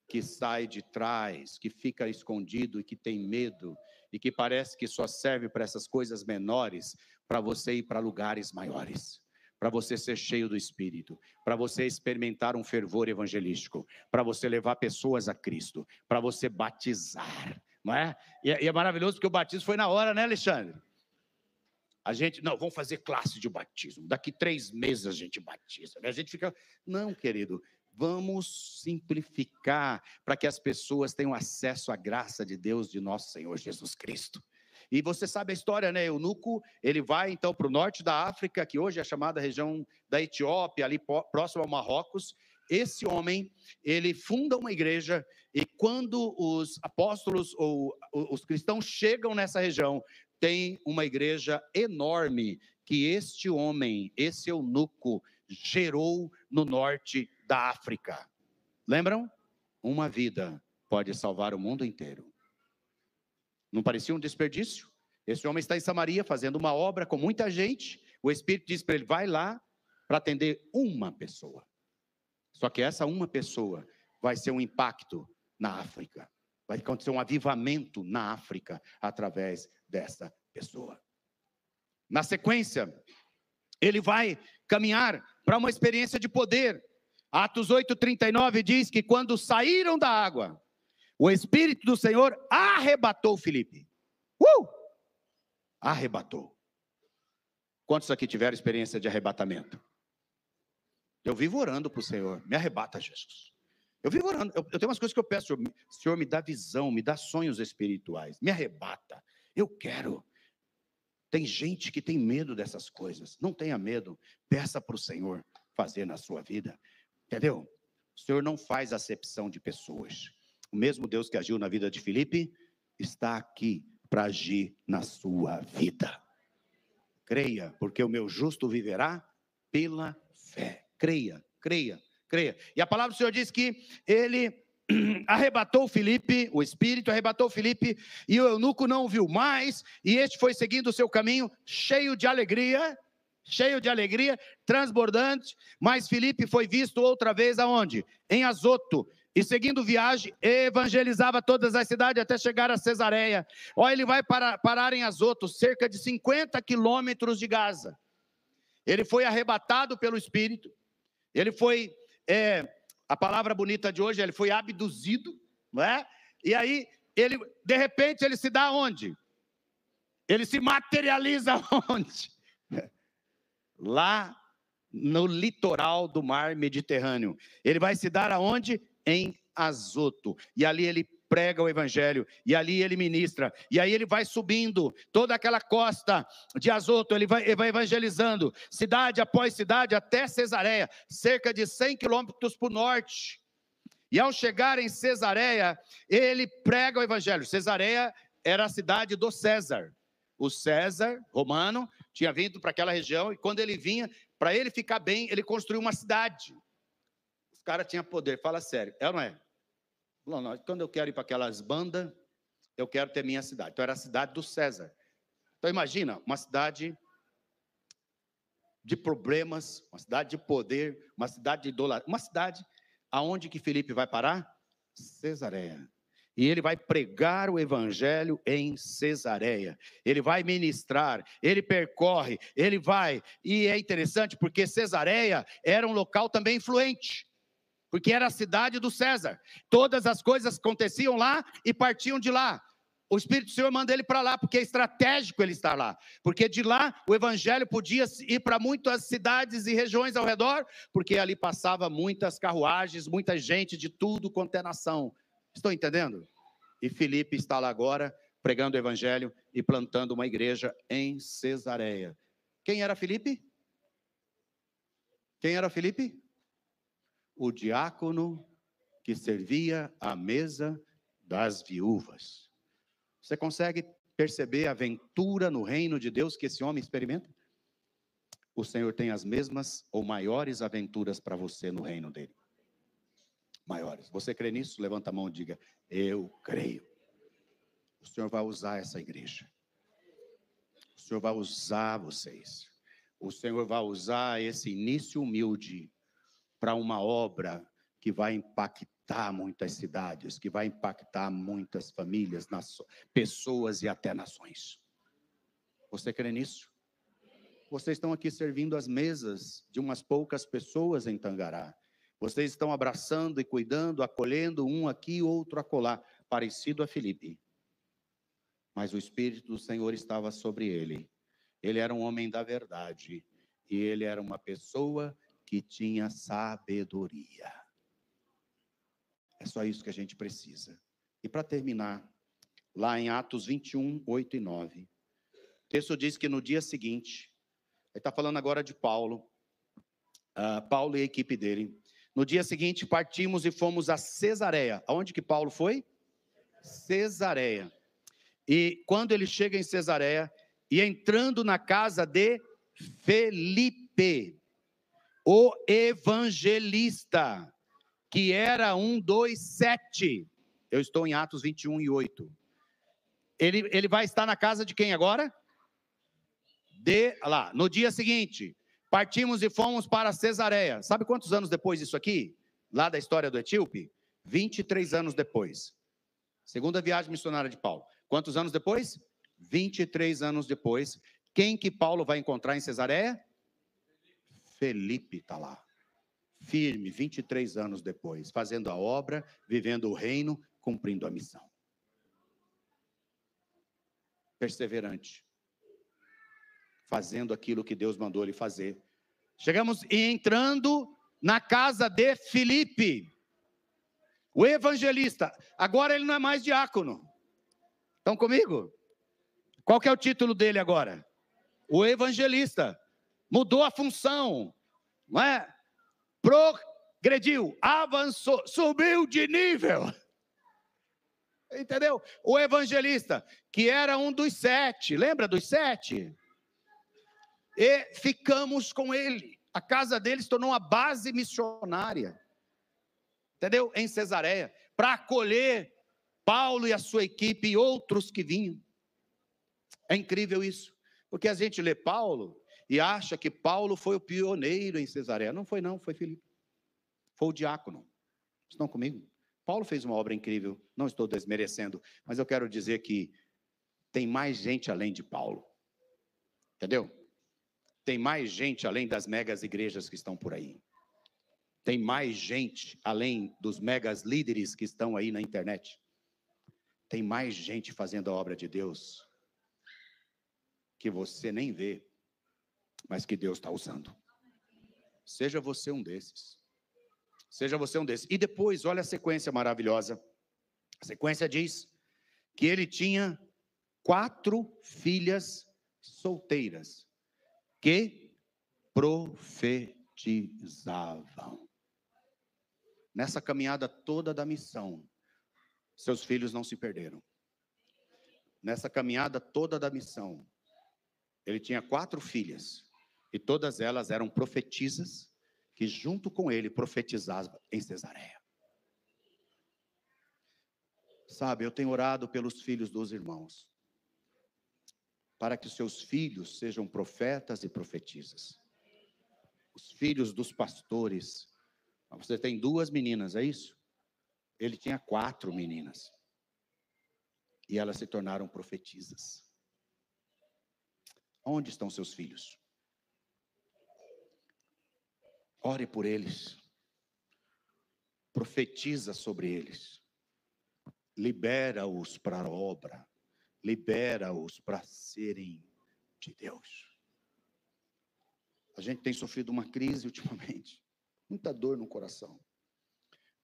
que sai de trás, que fica escondido e que tem medo, e que parece que só serve para essas coisas menores, para você ir para lugares maiores, para você ser cheio do Espírito, para você experimentar um fervor evangelístico, para você levar pessoas a Cristo, para você batizar, não é? E é maravilhoso porque o batismo foi na hora, né, Alexandre? A gente, não, vamos fazer classe de batismo, daqui 3 meses a gente batiza, a gente fica, não, querido, vamos simplificar para que as pessoas tenham acesso à graça de Deus, de nosso Senhor Jesus Cristo. E você sabe a história, né? Eunuco, ele vai então para o norte da África, que hoje é chamada região da Etiópia, ali próximo ao Marrocos. Esse homem, ele funda uma igreja, e quando os apóstolos ou os cristãos chegam nessa região, tem uma igreja enorme que este homem, esse eunuco, gerou no norte da África. Lembram? Uma vida pode salvar o mundo inteiro. Não parecia um desperdício? Esse homem está em Samaria fazendo uma obra com muita gente. O Espírito diz para ele, vai lá para atender uma pessoa. Só que essa uma pessoa vai ser um impacto na África. Vai acontecer um avivamento na África através dessa pessoa. Na sequência, ele vai caminhar para uma experiência de poder. Atos 8:39 diz que quando saíram da água, o Espírito do Senhor arrebatou Filipe. Arrebatou. Quantos aqui tiveram experiência de arrebatamento? Eu vivo orando para o Senhor, me arrebata, Jesus. Eu vivo orando, eu tenho umas coisas que eu peço, Senhor, me dá visão, me dá sonhos espirituais, me arrebata, eu quero. Tem gente que tem medo dessas coisas, não tenha medo, peça para o Senhor fazer na sua vida, entendeu? O Senhor não faz acepção de pessoas. O mesmo Deus que agiu na vida de Filipe, está aqui para agir na sua vida. Creia, porque o meu justo viverá pela fé. Creia, creia, creia. E a palavra do Senhor diz que ele arrebatou Filipe, o Espírito arrebatou Filipe, e o eunuco não o viu mais, e este foi seguindo o seu caminho, cheio de alegria, transbordante, mas Filipe foi visto outra vez aonde? Em Azoto, e seguindo viagem, evangelizava todas as cidades até chegar a Cesareia. Olha, ele vai parar em Azoto, cerca de 50 quilômetros de Gaza. Ele foi arrebatado pelo Espírito, ele foi, a palavra bonita de hoje, ele foi abduzido, não é? E aí, de repente, ele se dá onde? Ele se materializa onde? Lá no litoral do mar Mediterrâneo. Ele vai se dar aonde? Em Azoto. E ali ele prega o evangelho, e ali ele ministra, e aí ele vai subindo toda aquela costa de Azoto, ele vai evangelizando, cidade após cidade, até Cesareia, cerca de 100 quilômetros para o norte. E ao chegar em Cesareia, ele prega o evangelho. Cesareia era a cidade do César. O César romano tinha vindo para aquela região, e quando ele vinha, para ele ficar bem, ele construiu uma cidade. Os caras tinham poder, fala sério, é ou não é? Não, quando eu quero ir para aquelas bandas, eu quero ter minha cidade. Então era a cidade do César. Então imagina, uma cidade de problemas, uma cidade de poder, uma cidade de idolatria, uma cidade aonde que Filipe vai parar? Cesareia. E ele vai pregar o evangelho em Cesareia. Ele vai ministrar, ele percorre, ele vai. E é interessante porque Cesareia era um local também influente, porque era a cidade do César. Todas as coisas aconteciam lá e partiam de lá. O Espírito do Senhor manda ele para lá, porque é estratégico ele estar lá. Porque de lá o evangelho podia ir para muitas cidades e regiões ao redor, porque ali passava muitas carruagens, muita gente de tudo quanto é nação. Estão entendendo? E Filipe está lá agora, pregando o evangelho e plantando uma igreja em Cesareia. Quem era Filipe? Quem era Filipe? O diácono que servia à mesa das viúvas. Você consegue perceber a aventura no reino de Deus que esse homem experimenta? O Senhor tem as mesmas ou maiores aventuras para você no reino dele. Maiores. Você crê nisso? Levanta a mão e diga, eu creio. O Senhor vai usar essa igreja. O Senhor vai usar vocês. O Senhor vai usar esse início humilde para uma obra que vai impactar muitas cidades, que vai impactar muitas famílias, pessoas e até nações. Você crê nisso? Vocês estão aqui servindo as mesas de umas poucas pessoas em Tangará. Vocês estão abraçando e cuidando, acolhendo um aqui, outro acolá, parecido a Filipe. Mas o Espírito do Senhor estava sobre ele. Ele era um homem da verdade. E ele era uma pessoa que tinha sabedoria. É só isso que a gente precisa. E para terminar, lá em Atos 21, 8 e 9, o texto diz que no dia seguinte, ele está falando agora de Paulo, Paulo e a equipe dele. No dia seguinte, partimos e fomos a Cesareia. Aonde que Paulo foi? Cesareia. E quando ele chega em Cesareia, e entrando na casa de Felipe, o evangelista, que era um dos 7. Eu estou em Atos 21 e 8. Ele vai estar na casa de quem agora? Lá, no dia seguinte, partimos e fomos para Cesareia. Sabe quantos anos depois disso aqui? Lá da história do etíope? 23 anos depois. Segunda viagem missionária de Paulo. Quantos anos depois? 23 anos depois. Quem que Paulo vai encontrar em Cesareia? Felipe está lá. Firme, 23 anos depois. Fazendo a obra, vivendo o reino, cumprindo a missão. Perseverante. Fazendo aquilo que Deus mandou ele fazer. Chegamos e entrando na casa de Filipe, o evangelista. Agora ele não é mais diácono. Estão comigo? Qual que é o título dele agora? O evangelista. Mudou a função, não é? Progrediu, avançou, subiu de nível. Entendeu? O evangelista, que era um dos 7, lembra dos 7? E ficamos com ele. A casa dele se tornou uma base missionária. Entendeu? Em Cesareia, para acolher Paulo e a sua equipe e outros que vinham. É incrível isso, porque a gente lê Paulo e acha que Paulo foi o pioneiro em Cesareia. Não foi não, foi Filipe. Foi o diácono. Estão comigo? Paulo fez uma obra incrível, não estou desmerecendo, mas eu quero dizer que tem mais gente além de Paulo. Entendeu? Tem mais gente além das megas igrejas que estão por aí. Tem mais gente além dos megas líderes que estão aí na internet. Tem mais gente fazendo a obra de Deus que você nem vê, mas que Deus está usando. Seja você um desses. Seja você um desses. E depois, olha a sequência maravilhosa. A sequência diz que ele tinha 4 filhas solteiras que profetizavam. Nessa caminhada toda da missão, seus filhos não se perderam. Nessa caminhada toda da missão, ele tinha 4 filhas, e todas elas eram profetisas, que junto com ele profetizavam em Cesareia. Sabe, eu tenho orado pelos filhos dos irmãos, para que seus filhos sejam profetas e profetisas. Os filhos dos pastores. Você tem 2 meninas, é isso? Ele tinha 4 meninas. E elas se tornaram profetisas. Onde estão seus filhos? Ore por eles. Profetiza sobre eles. Libera-os para a obra. Libera-os para serem de Deus. A gente tem sofrido uma crise ultimamente. Muita dor no coração.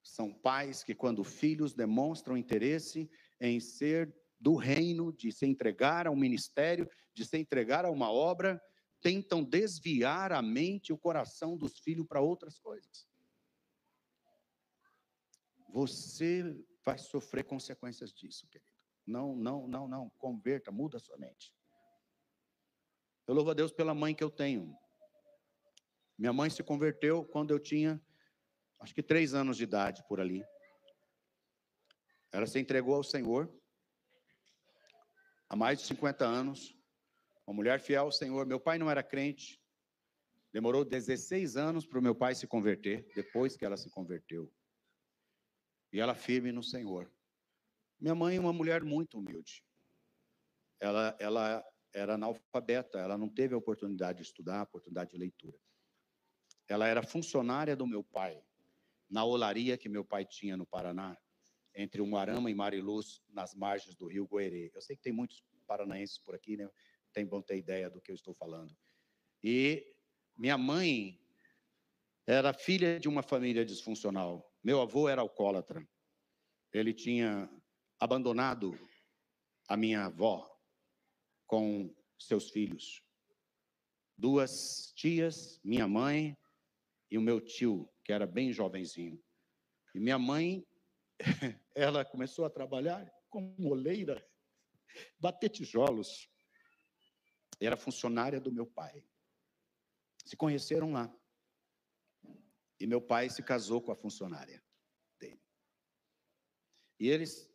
São pais que, quando filhos demonstram interesse em ser do reino, de se entregar ao ministério, de se entregar a uma obra, tentam desviar a mente e o coração dos filhos para outras coisas. Você vai sofrer consequências disso, querido. Não. Converta, muda a sua mente. Eu louvo a Deus pela mãe que eu tenho. Minha mãe se converteu quando eu tinha, acho que 3 anos de idade, por ali. Ela se entregou ao Senhor. há mais de 50 anos, uma mulher fiel ao Senhor. Meu pai não era crente, demorou 16 anos para o meu pai se converter, depois que ela se converteu. E ela firme no Senhor. Minha mãe é uma mulher muito humilde. Ela era analfabeta, ela não teve a oportunidade de estudar, a oportunidade de leitura. Ela era funcionária do meu pai, na olaria que meu pai tinha no Paraná, entre Umuarama e Mariluz, nas margens do rio Guerê. Eu sei que tem muitos paranaenses por aqui, né? Vão ter ideia do que eu estou falando. E minha mãe era filha de uma família disfuncional. Meu avô era alcoólatra. Ele tinha abandonado a minha avó com seus filhos. 2 tias, minha mãe e o meu tio, que era bem jovenzinho. E minha mãe, ela começou a trabalhar como moleira, bater tijolos. Era funcionária do meu pai. Se conheceram lá. E meu pai se casou com a funcionária dele. E eles,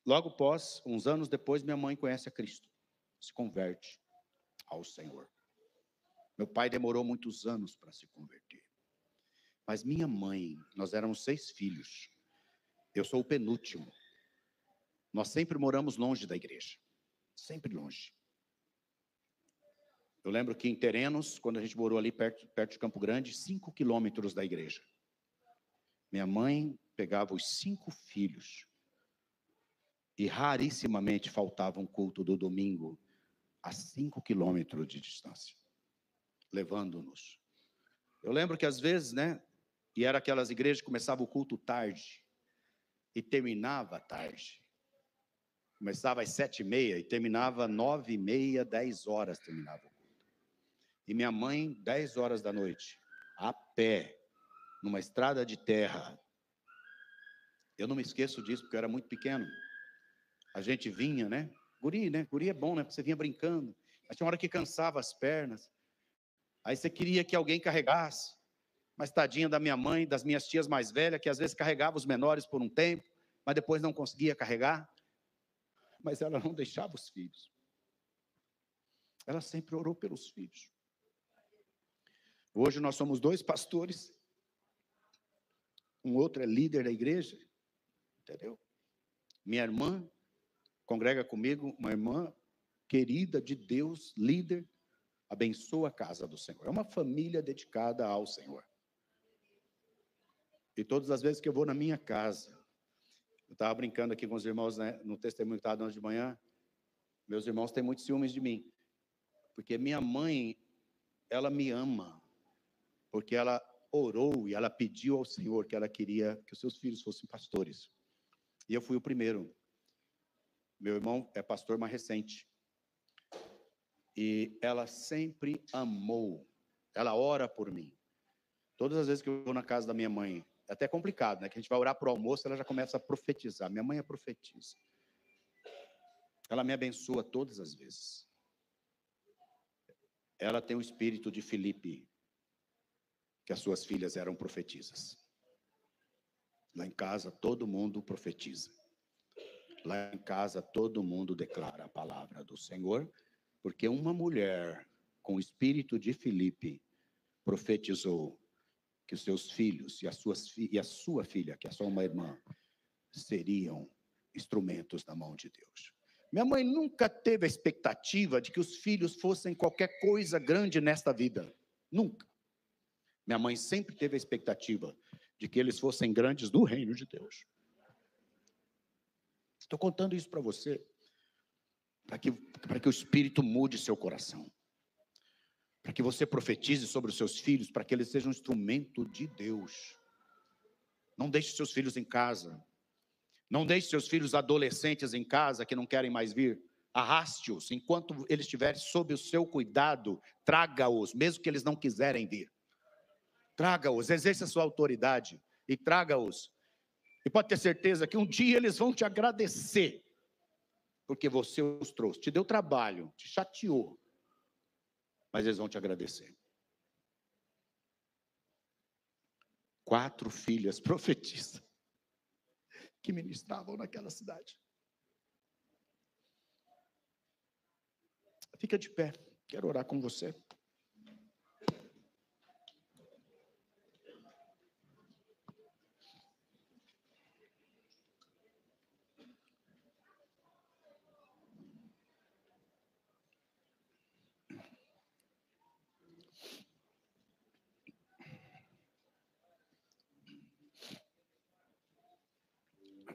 logo após, uns anos depois, minha mãe conhece a Cristo. Se converte ao Senhor. Meu pai demorou muitos anos para se converter. Mas minha mãe, nós éramos 6 filhos. Eu sou o penúltimo. Nós sempre moramos longe da igreja. Sempre longe. Eu lembro que em Terenos, quando a gente morou ali perto de Campo Grande, 5 quilômetros da igreja. Minha mãe pegava os 5 filhos e rarissimamente faltava um culto do domingo a 5 quilômetros de distância, levando-nos. Eu lembro que às vezes, né, e era aquelas igrejas que começava o culto tarde e terminava tarde. Começava às 7h30 e terminava 9h30, 10 horas terminava o culto. E minha mãe, 10 horas da noite, a pé, numa estrada de terra. Eu não me esqueço disso, porque eu era muito pequeno. A gente vinha, né? Guri, né? Guri é bom, né? Porque você vinha brincando. Mas tinha uma hora que cansava as pernas. Aí você queria que alguém carregasse. Mas tadinha da minha mãe, das minhas tias mais velhas, que às vezes carregava os menores por um tempo, mas depois não conseguia carregar. Mas ela não deixava os filhos. Ela sempre orou pelos filhos. Hoje nós somos 2 pastores. Um outro é líder da igreja. Entendeu? Minha irmã congrega comigo, uma irmã querida de Deus, líder, abençoa a casa do Senhor. É uma família dedicada ao Senhor. E todas as vezes que eu vou na minha casa, eu estava brincando aqui com os irmãos, né, no testemunho que estava dando de manhã, meus irmãos têm muitos ciúmes de mim, porque minha mãe, ela me ama, porque ela orou e ela pediu ao Senhor que ela queria que os seus filhos fossem pastores. E eu fui o primeiro. Meu irmão é pastor mais recente. E ela sempre amou. Ela ora por mim. Todas as vezes que eu vou na casa da minha mãe, é até complicado, né? Que a gente vai orar para o almoço, ela já começa a profetizar. Minha mãe é profetisa. Ela me abençoa todas as vezes. Ela tem o espírito de Filipe, que as suas filhas eram profetisas. Lá em casa, todo mundo profetiza. Lá em casa, todo mundo declara a palavra do Senhor, porque uma mulher com o espírito de Filipe profetizou que os seus filhos e a sua filha, que é só uma irmã, seriam instrumentos na mão de Deus. Minha mãe nunca teve a expectativa de que os filhos fossem qualquer coisa grande nesta vida. Nunca. Minha mãe sempre teve a expectativa de que eles fossem grandes do reino de Deus. Estou contando isso para você, para que o Espírito mude seu coração. Para que você profetize sobre os seus filhos, para que eles sejam um instrumento de Deus. Não deixe seus filhos em casa. Não deixe seus filhos adolescentes em casa que não querem mais vir. Arraste-os. Enquanto eles estiverem sob o seu cuidado, traga-os, mesmo que eles não quiserem vir. Traga-os, exerça a sua autoridade e traga-os. E pode ter certeza que um dia eles vão te agradecer, porque você os trouxe. Te deu trabalho, te chateou, mas eles vão te agradecer. 4 filhas profetisas que ministravam naquela cidade. Fica de pé, quero orar com você.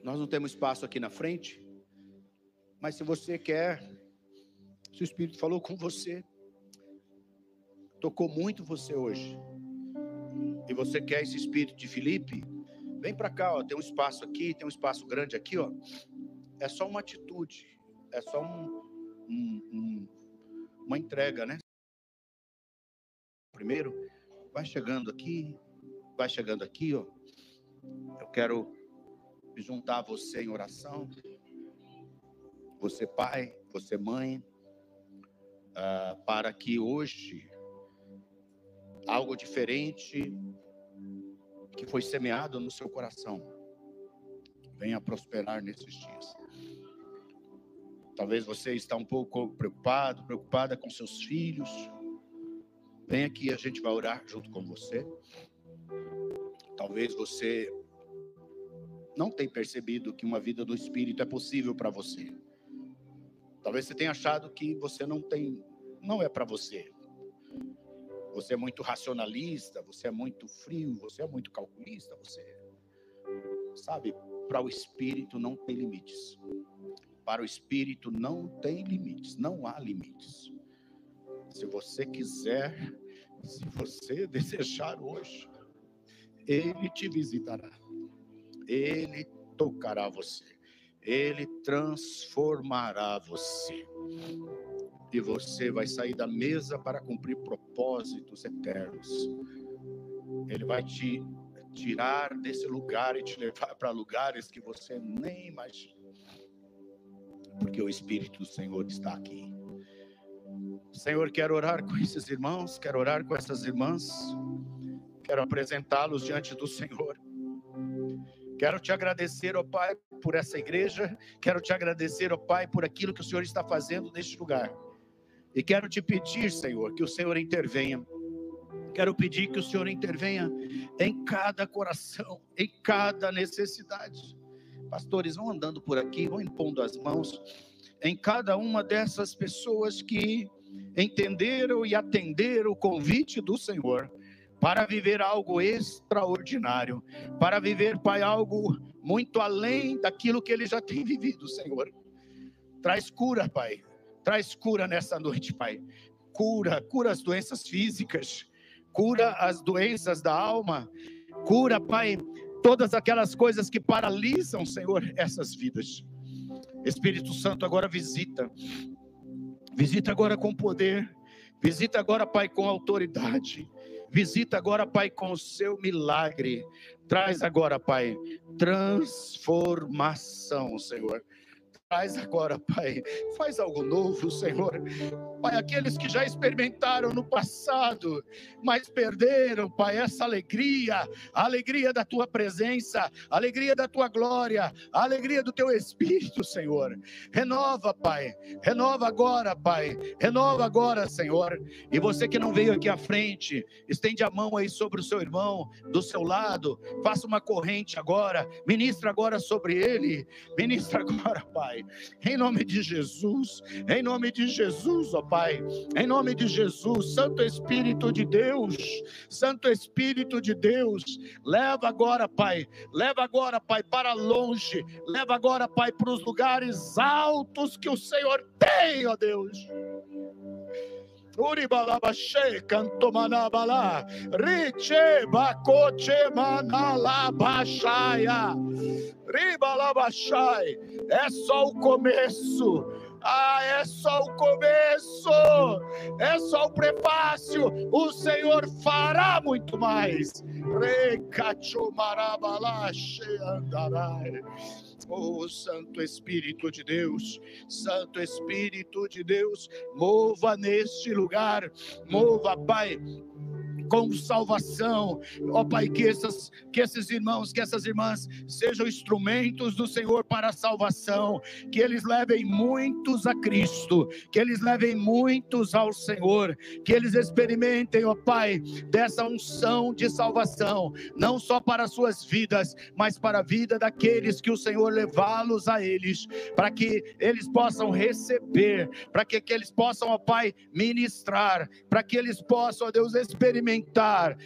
Nós não temos espaço aqui na frente, mas se você quer, se o Espírito falou com você, tocou muito você hoje, e você quer esse Espírito de Filipe, vem para cá, ó, tem um espaço aqui, tem um espaço grande aqui, ó. É só uma atitude, é só uma entrega, né? Primeiro, vai chegando aqui, ó. Eu quero juntar você em oração, você pai, você mãe, para que hoje algo diferente que foi semeado no seu coração venha prosperar nesses dias. Talvez você está um pouco preocupada com seus filhos. Vem aqui, a gente vai orar junto com você. Talvez você não tenha percebido que uma vida do Espírito é possível para você. Talvez você tenha achado que você não é para você. Você é muito racionalista, você é muito frio, você é muito calculista, sabe, para o Espírito não tem limites. Para o Espírito não tem limites, não há limites. Se você quiser, se você desejar hoje, Ele te visitará. Ele tocará você. Ele transformará você. E você vai sair da mesa para cumprir propósitos eternos. Ele vai te tirar desse lugar e te levar para lugares que você nem imagina. Porque o Espírito do Senhor está aqui. Senhor, quero orar com esses irmãos, quero orar com essas irmãs. Quero apresentá-los diante do Senhor. Quero te agradecer, ó Pai, por essa igreja. Quero te agradecer, ó Pai, por aquilo que o Senhor está fazendo neste lugar. E quero te pedir, Senhor, que o Senhor intervenha. Quero pedir que o Senhor intervenha em cada coração, em cada necessidade. Pastores, vão andando por aqui, vão impondo as mãos em cada uma dessas pessoas que entenderam e atenderam o convite do Senhor para viver algo extraordinário, para viver, Pai, algo muito além daquilo que ele já tem vivido, Senhor. Traz cura, Pai, traz cura nessa noite, Pai. Cura as doenças físicas, cura as doenças da alma, cura, Pai, todas aquelas coisas que paralisam, Senhor, essas vidas. Espírito Santo, agora visita agora com poder, visita agora, Pai, com autoridade, visita agora, Pai, com o seu milagre, traz agora, Pai, transformação, Senhor. Traz agora, Pai, faz algo novo, Senhor. Pai, aqueles que já experimentaram no passado, mas perderam, Pai, essa alegria, a alegria da Tua presença, a alegria da Tua glória, a alegria do Teu Espírito, Senhor. Renova, Pai, renova agora, Pai, renova agora, Senhor. E você que não veio aqui à frente, estende a mão aí sobre o seu irmão, do seu lado, faça uma corrente agora, ministra agora sobre ele, ministra agora, Pai. Em nome de Jesus, ó Pai, em nome de Jesus, Santo Espírito de Deus, leva agora, Pai, para longe, leva agora, Pai, para os lugares altos que o Senhor tem, ó Deus. Uribalabashe cantomanabala riche bacoche manalabashaya ribalabashai. É só o começo. É só o começo, é só o prefácio. O Senhor fará muito mais. Oh, Santo Espírito de Deus, mova neste lugar, mova, Pai, com salvação. Ó Pai, que esses irmãos, que essas irmãs sejam instrumentos do Senhor para a salvação, que eles levem muitos a Cristo, que eles levem muitos ao Senhor, que eles experimentem, ó Pai, dessa unção de salvação, não só para as suas vidas, mas para a vida daqueles que o Senhor levá-los a eles, para que eles possam receber, para que eles possam, ó Pai, ministrar, para que eles possam, ó Deus, experimentar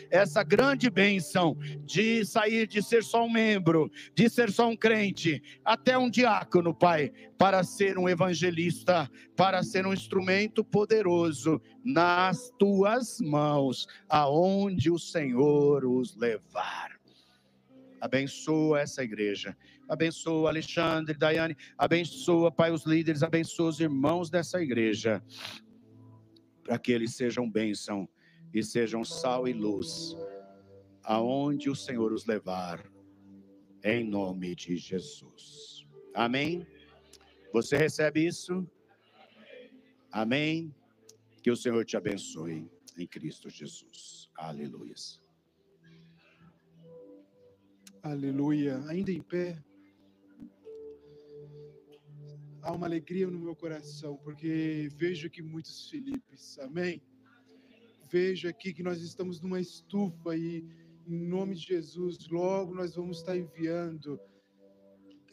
essa grande bênção de sair de ser só um membro, de ser só um crente, até um diácono, Pai, para ser um evangelista, para ser um instrumento poderoso nas tuas mãos, aonde o Senhor os levar. Abençoa essa igreja, abençoa Alexandre, Daiane, abençoa, Pai, os líderes, abençoa os irmãos dessa igreja, para que eles sejam bênção e sejam sal e luz, aonde o Senhor os levar, em nome de Jesus. Amém? Você recebe isso? Amém? Que o Senhor te abençoe em Cristo Jesus. Aleluia. Aleluia. Ainda em pé, há uma alegria no meu coração, porque vejo aqui muitos Filipes, amém? Vejo aqui que nós estamos numa estufa e, em nome de Jesus, logo nós vamos estar enviando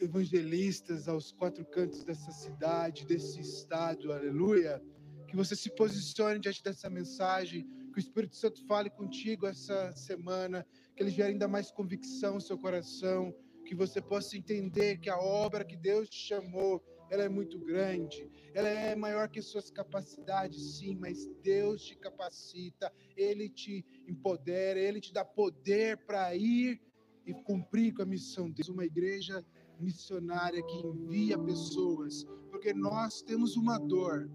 evangelistas aos 4 cantos dessa cidade, desse estado, aleluia. Que você se posicione diante dessa mensagem, que o Espírito Santo fale contigo essa semana, que ele gere ainda mais convicção no seu coração, que você possa entender que a obra que Deus te chamou, ela é muito grande, ela é maior que suas capacidades, sim, mas Deus te capacita, Ele te empodera, Ele te dá poder para ir e cumprir com a missão de Deus, uma igreja missionária que envia pessoas, porque nós temos uma dor,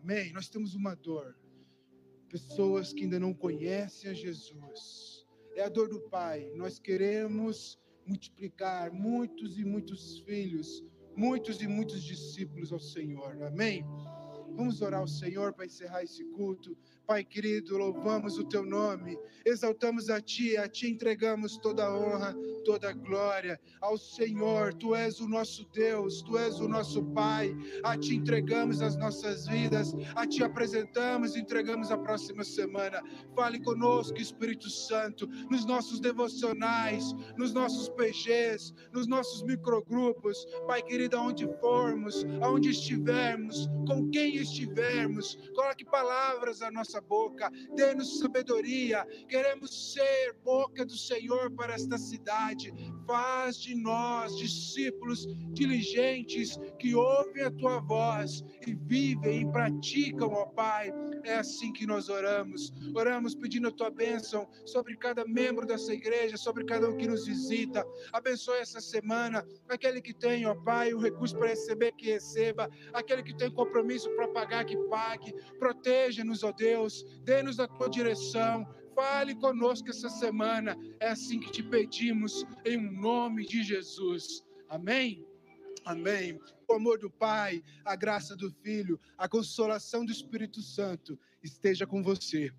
amém? Nós temos uma dor, pessoas que ainda não conhecem a Jesus, é a dor do Pai. Nós queremos multiplicar muitos e muitos filhos, muitos e muitos discípulos ao Senhor, amém? Vamos orar ao Senhor para encerrar esse culto. Pai querido, louvamos o Teu nome, exaltamos a Ti entregamos toda a honra, toda a glória ao Senhor. Tu és o nosso Deus, Tu és o nosso Pai, a Ti entregamos as nossas vidas, a Ti apresentamos e entregamos a próxima semana. Fale conosco, Espírito Santo, nos nossos devocionais, nos nossos PGs, nos nossos microgrupos, Pai querido, aonde formos, aonde estivermos, com quem estivermos, coloque palavras na nossa boca, dê-nos sabedoria, queremos ser boca do Senhor para esta cidade, faz de nós discípulos diligentes, que ouvem a Tua voz e vivem e praticam, ó Pai. É assim que nós oramos pedindo a Tua bênção sobre cada membro dessa igreja, sobre cada um que nos visita. Abençoe essa semana, aquele que tem, ó Pai, o recurso para receber, que receba, aquele que tem compromisso para pagar, que pague. Proteja-nos, ó Deus, dê-nos a Tua direção, fale conosco essa semana, é assim que te pedimos, em nome de Jesus, amém? Amém. O amor do Pai, a graça do Filho, a consolação do Espírito Santo esteja com você.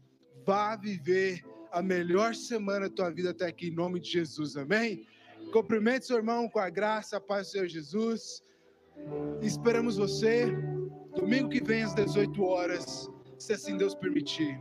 Vá viver a melhor semana da tua vida até aqui, em nome de Jesus, amém? Cumprimente seu irmão com a graça, a paz do Senhor Jesus. Esperamos você domingo que vem às 18 horas, se assim Deus permitir.